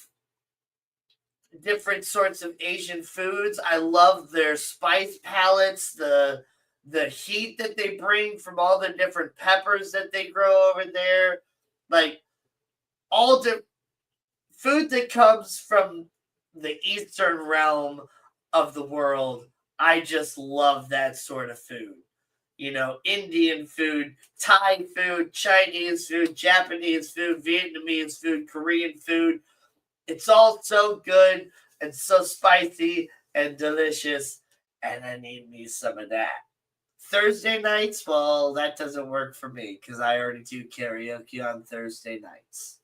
different sorts of Asian foods. I love their spice palettes, the heat that they bring from all the different peppers that they grow over there. Like all the food that comes from the Eastern realm of the world, I just love that sort of food. You know, Indian food, Thai food, Chinese food, Japanese food, Vietnamese food, Korean food. It's all so good and so spicy and delicious, and I need me some of that. Thursday nights, well, that doesn't work for me because I already do karaoke on Thursday nights.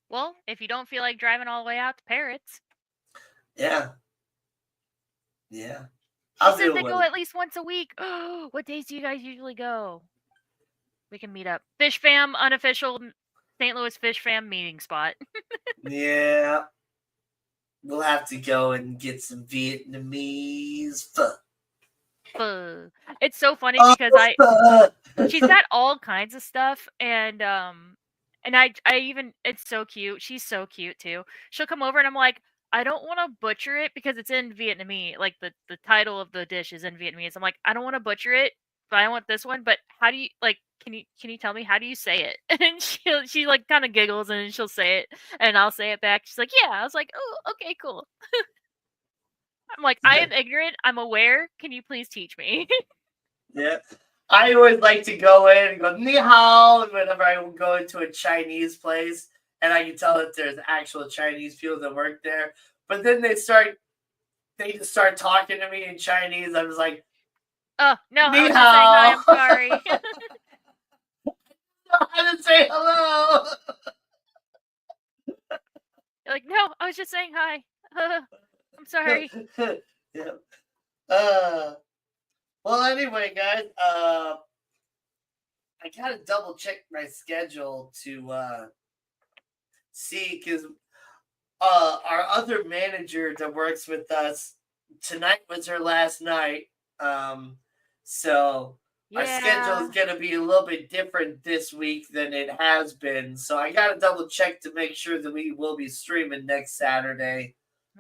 Well, if you don't feel like driving all the way out to Parrots. Yeah. Yeah. She says they go at least once a week. What days do you guys usually go? We can meet up. Fish Fam, unofficial St. Louis Fish Fam meeting spot. Yeah. We'll have to go and get some Vietnamese pho. It's so funny because she's got all kinds of stuff, and I even, it's so cute. She's so cute too. She'll come over and I'm like, I don't want to butcher it because it's in Vietnamese. Like the title of the dish is in Vietnamese. I'm like, I don't want to butcher it, but I want this one. But how do you like? Can you tell me how do you say it? And she like kind of giggles and she'll say it, and I'll say it back. She's like, yeah. I was like, oh, okay, cool. I'm like, I am ignorant. I'm aware. Can you please teach me? Yeah. I always like to go in and go, ni hao, whenever I go into a Chinese place, and I can tell that there's actual Chinese people that work there. But then they just start talking to me in Chinese. I was like, oh, no, ni I was just saying hi. I'm hao. sorry. I didn't say hello. You're like, no, I was just saying hi. I'm sorry. Yeah. Well, anyway, guys, I gotta double check my schedule to see, because our other manager that works with us, tonight was her last night. So our schedule is gonna be a little bit different this week than it has been. So I gotta double check to make sure that we will be streaming next Saturday.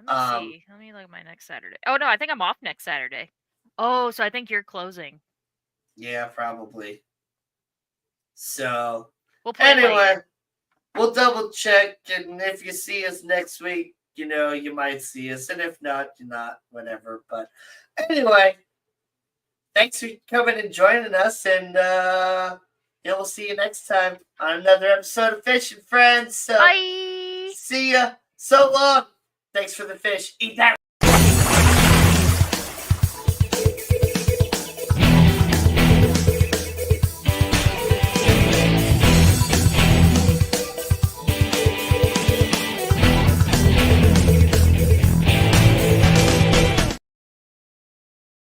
Let me see. Let me look at my next Saturday. Oh no, I think I'm off next Saturday. Oh, so I think you're closing. Yeah, probably. So We'll play anyway, we'll double check, and if you see us next week, you might see us, and if not, you're not, whatever. But anyway, thanks for coming and joining us, and we'll see you next time on another episode of Fish and Friends. So Bye. see ya. So long. Thanks for the fish. Eat that.